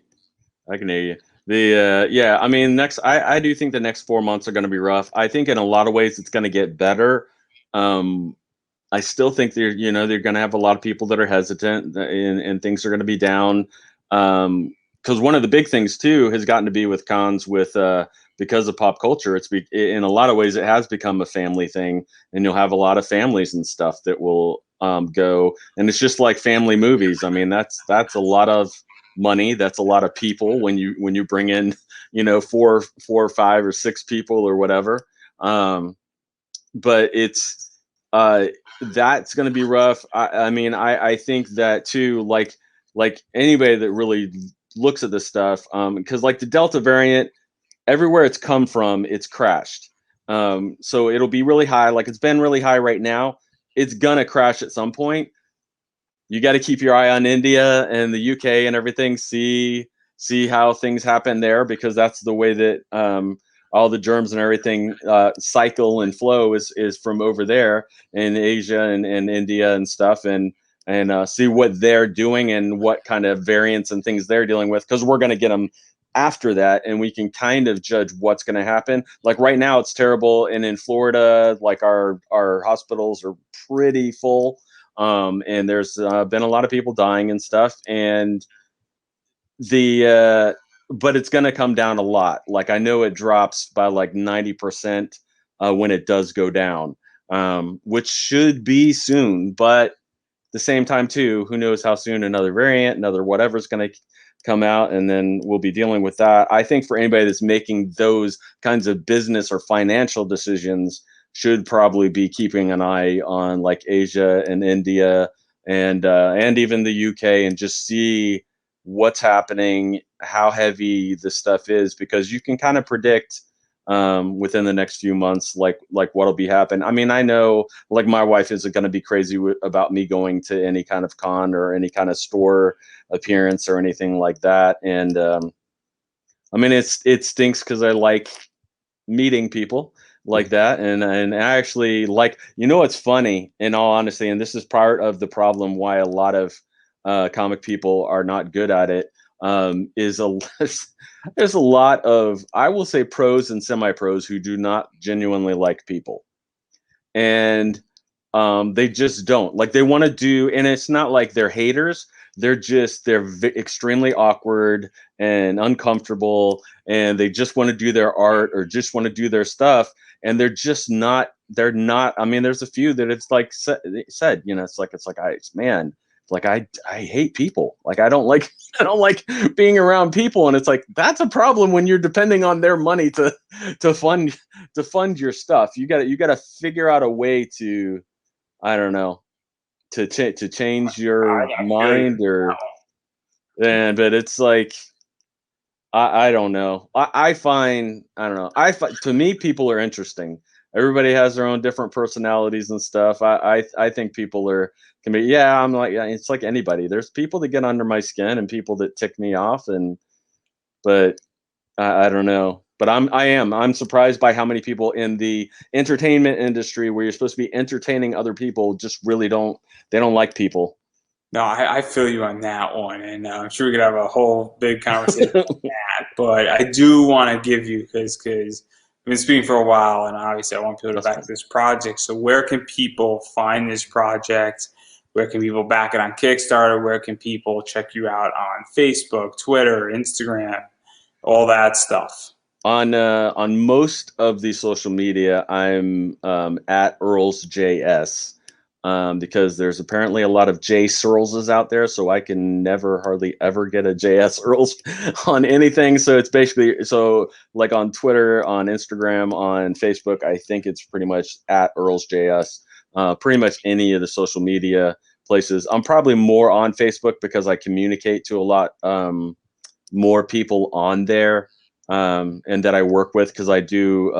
I can hear you. I mean, I do think the next 4 months are going to be rough. I think in a lot of ways it's going to get better. I still think they're going to have a lot of people that are hesitant, and things are going to be down. Because one of the big things too has gotten to be with cons because of pop culture. In a lot of ways it has become a family thing, and you'll have a lot of families and stuff that will go, and it's just like family movies. I mean, that's a lot of money. That's a lot of people when you bring in four or five or six people or whatever. But it's that's going to be rough. I mean, I think that too. Like anybody that really looks at this stuff, because like the Delta variant, everywhere it's come from, it's crashed. So it'll be really high. Like it's been really high right now. It's gonna crash at some point. You got to keep your eye on India and the UK and everything. See how things happen there, because that's the way that all the germs and everything cycle and flow is from over there in Asia and India and stuff, and see what they're doing and what kind of variants and things they're dealing with, because we're going to get them after that, and we can kind of judge what's going to happen. Like right now it's terrible, and in Florida, like our hospitals are pretty full, and there's been a lot of people dying and stuff, and but it's going to come down a lot. Like I know it drops by like 90% when it does go down, which should be soon, but the same time too, who knows how soon another variant, another whatever is going to come out, and then we'll be dealing with that. I think for anybody that's making those kinds of business or financial decisions should probably be keeping an eye on like Asia and India and even the UK, and just see what's happening, how heavy the stuff is, because you can kind of predict within the next few months, like what'll be happening. I mean, I know like my wife isn't going to be crazy about me going to any kind of con or any kind of store appearance or anything like that. And I mean, it stinks because I like meeting people like that, and I actually like, what's funny, in all honesty, and this is part of the problem why a lot of comic people are not good at it, is there's a lot of, I will say, pros and semi-pros who do not genuinely like people, and they just don't like, they want to do, and it's not like they're haters, they're extremely awkward and uncomfortable, and they just want to do their art or just want to do their stuff, and they're not, I mean, there's a few that it's like said, I hate people. Like I don't like being around people, and it's like, that's a problem when you're depending on their money to fund your stuff. You got to figure out a way to, I don't know, to change your mind, but it's like, I don't know. I find, I don't know. To me, people are interesting. Everybody has their own different personalities and stuff. I think people can be, yeah, I'm like, yeah, it's like anybody. There's people that get under my skin and people that tick me off. But I don't know. But I'm surprised by how many people in the entertainment industry where you're supposed to be entertaining other people just really they don't like people. No, I feel you on that one, and I'm sure we could have a whole big conversation on that. But I do want to give you, because I've been speaking for a while, and obviously I want people to That's back fine. this project. So where can people find this project? Where can people back it on Kickstarter? Where can people check you out on Facebook, Twitter, Instagram, all that stuff? On most of the social media, I'm at Earls JS, because there's apparently a lot of JS Earls out there, so I can never hardly ever get a JS Earls on anything. So it's basically, so like on Twitter, on Instagram, on Facebook, I think it's pretty much at Earls JS. Pretty much any of the social media places. I'm probably more on Facebook because I communicate to a lot more people on there, and that I work with, because I do.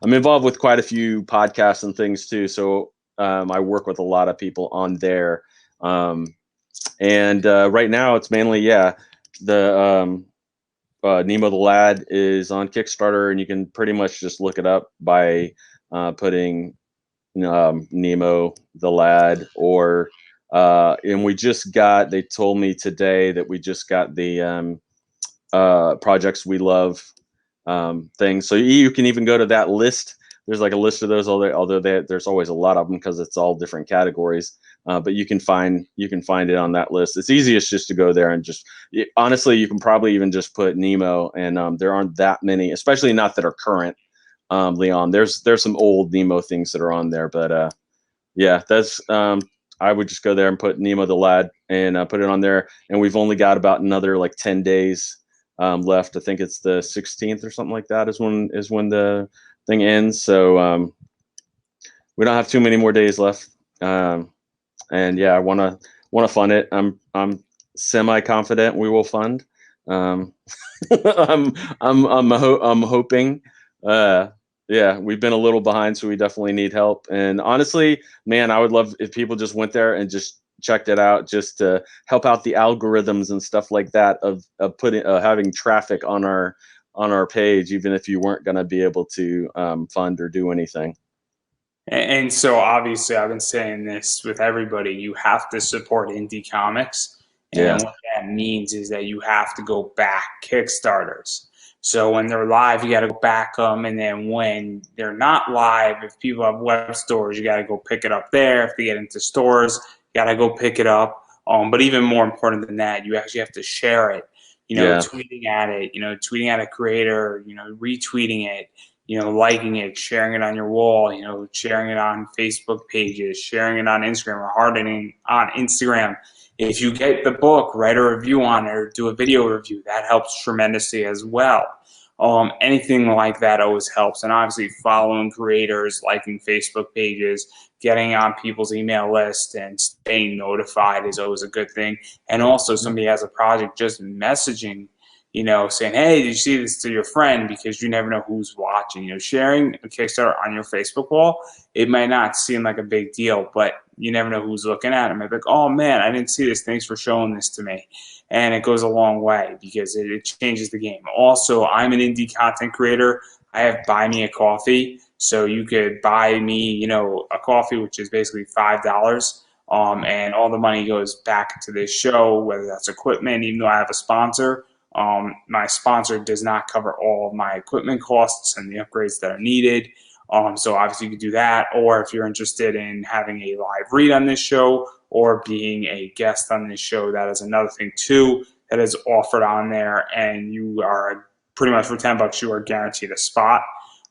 I'm involved with quite a few podcasts and things too, so I work with a lot of people on there. Um, and right now, it's mainly, yeah, the Nemo the Lad is on Kickstarter, and you can pretty much just look it up by putting Nemo the Lad, or and they told me today that we just got the projects we love things. So you can even go to that list. There's like a list of those, although there's always a lot of them because it's all different categories. But you can find it on that list. It's easiest just to go there and just, honestly, you can probably even just put Nemo, and there aren't that many, especially not that are current. Leon, there's some old Nemo things that are on there, but yeah, that's I would just go there and put Nemo the Lad, and put it on there. And we've only got about another like 10 days left. I think it's the 16th or something like that is when the thing ends. So we don't have too many more days left. And yeah, I want to fund it. I'm semi confident we will fund. Um, I'm hoping. Uh, yeah, we've been a little behind, so we definitely need help. And honestly, man, I would love if people just went there and just checked it out, just to help out the algorithms and stuff like that of putting having traffic on our page, even if you weren't going to be able to fund or do anything. And so obviously, I've been saying this with everybody, you have to support indie comics. Yeah, And what that means is that you have to go back Kickstarters. So when they're live, you got to go back them. And then when they're not live, if people have web stores, you got to go pick it up there. If they get into stores, you got to go pick it up. But even more important than that, you actually have to share it, yeah, tweeting at it, tweeting at a creator, retweeting it, liking it, sharing it on your wall, sharing it on Facebook pages, sharing it on Instagram, or hardening on Instagram. If you get the book, write a review on it or do a video review. That helps tremendously as well. Anything like that always helps. And obviously following creators, liking Facebook pages, getting on people's email list and staying notified is always a good thing. And also somebody has a project, just messaging, saying, hey, did you see this to your friend? Because you never know who's watching. Sharing a Kickstarter on your Facebook wall, it might not seem like a big deal, but you never know who's looking at it. It might be like, oh man, I didn't see this. Thanks for showing this to me. And it goes a long way because it changes the game. Also, I'm an indie content creator. I have Buy Me a Coffee. So you could buy me, a coffee, which is basically $5. And all the money goes back to this show, whether that's equipment, even though I have a sponsor. My sponsor does not cover all of my equipment costs and the upgrades that are needed. So obviously you could do that, or if you're interested in having a live read on this show or being a guest on this show, that is another thing too that is offered on there. And you are pretty much, for $10 you are guaranteed a spot.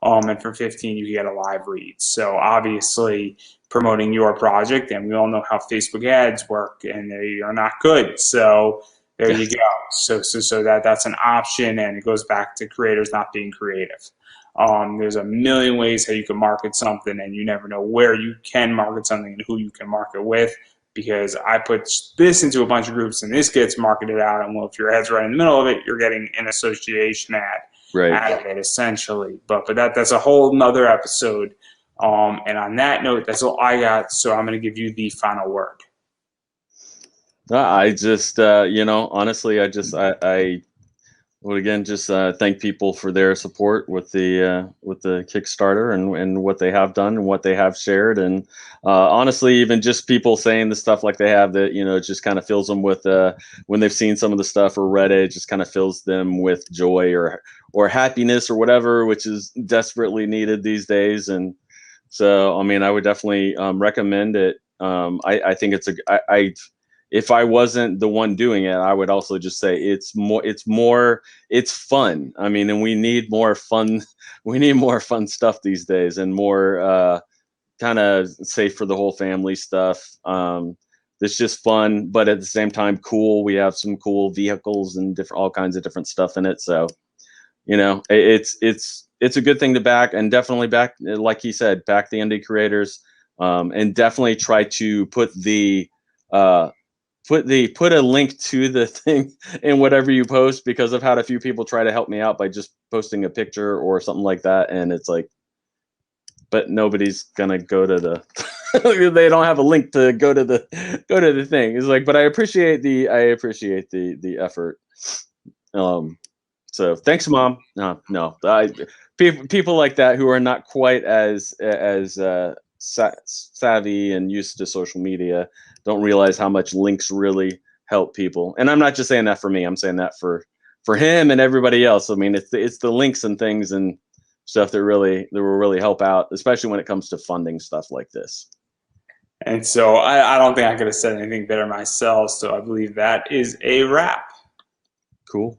And for 15 you get a live read. So obviously promoting your project, and we all know how Facebook ads work, and they are not good. So there you go. So that's an option, and it goes back to creators not being creative. There's a million ways how you can market something, and you never know where you can market something and who you can market with. because I put this into a bunch of groups and this gets marketed out. And well, if your ad's right in the middle of it, you're getting an association ad out of it essentially. But that's a whole nother episode. And on that note, that's all I got. So I'm going to give you the final word. I just, honestly, I would again just thank people for their support with the Kickstarter and what they have done and what they have shared, and honestly, even just people saying the stuff like they have, that it just kind of fills them with when they've seen some of the stuff or read it, just kind of fills them with joy or happiness or whatever, which is desperately needed these days. And so, I mean, I would definitely recommend it. I think if I wasn't the one doing it, I would also just say it's fun. I mean, and we need more fun. We need more fun stuff these days, and more kind of safe for the whole family stuff. It's just fun, but at the same time, cool. We have some cool vehicles and all kinds of different stuff in it. So, it's a good thing to back, and definitely back, like he said, back the indie creators, and definitely try to put put a link to the thing in whatever you post, because I've had a few people try to help me out by just posting a picture or something like that, and it's like, but nobody's gonna go to the they don't have a link to go to the thing. It's like, but I appreciate the effort. So thanks, Mom. No, people like that who are not quite as savvy and used to social media don't realize how much links really help people. And I'm not just saying that for me. I'm saying that for him and everybody else. I mean, it's the links and things and stuff that will really help out, especially when it comes to funding stuff like this. And so I don't think I could have said anything better myself. So I believe that is a wrap. Cool.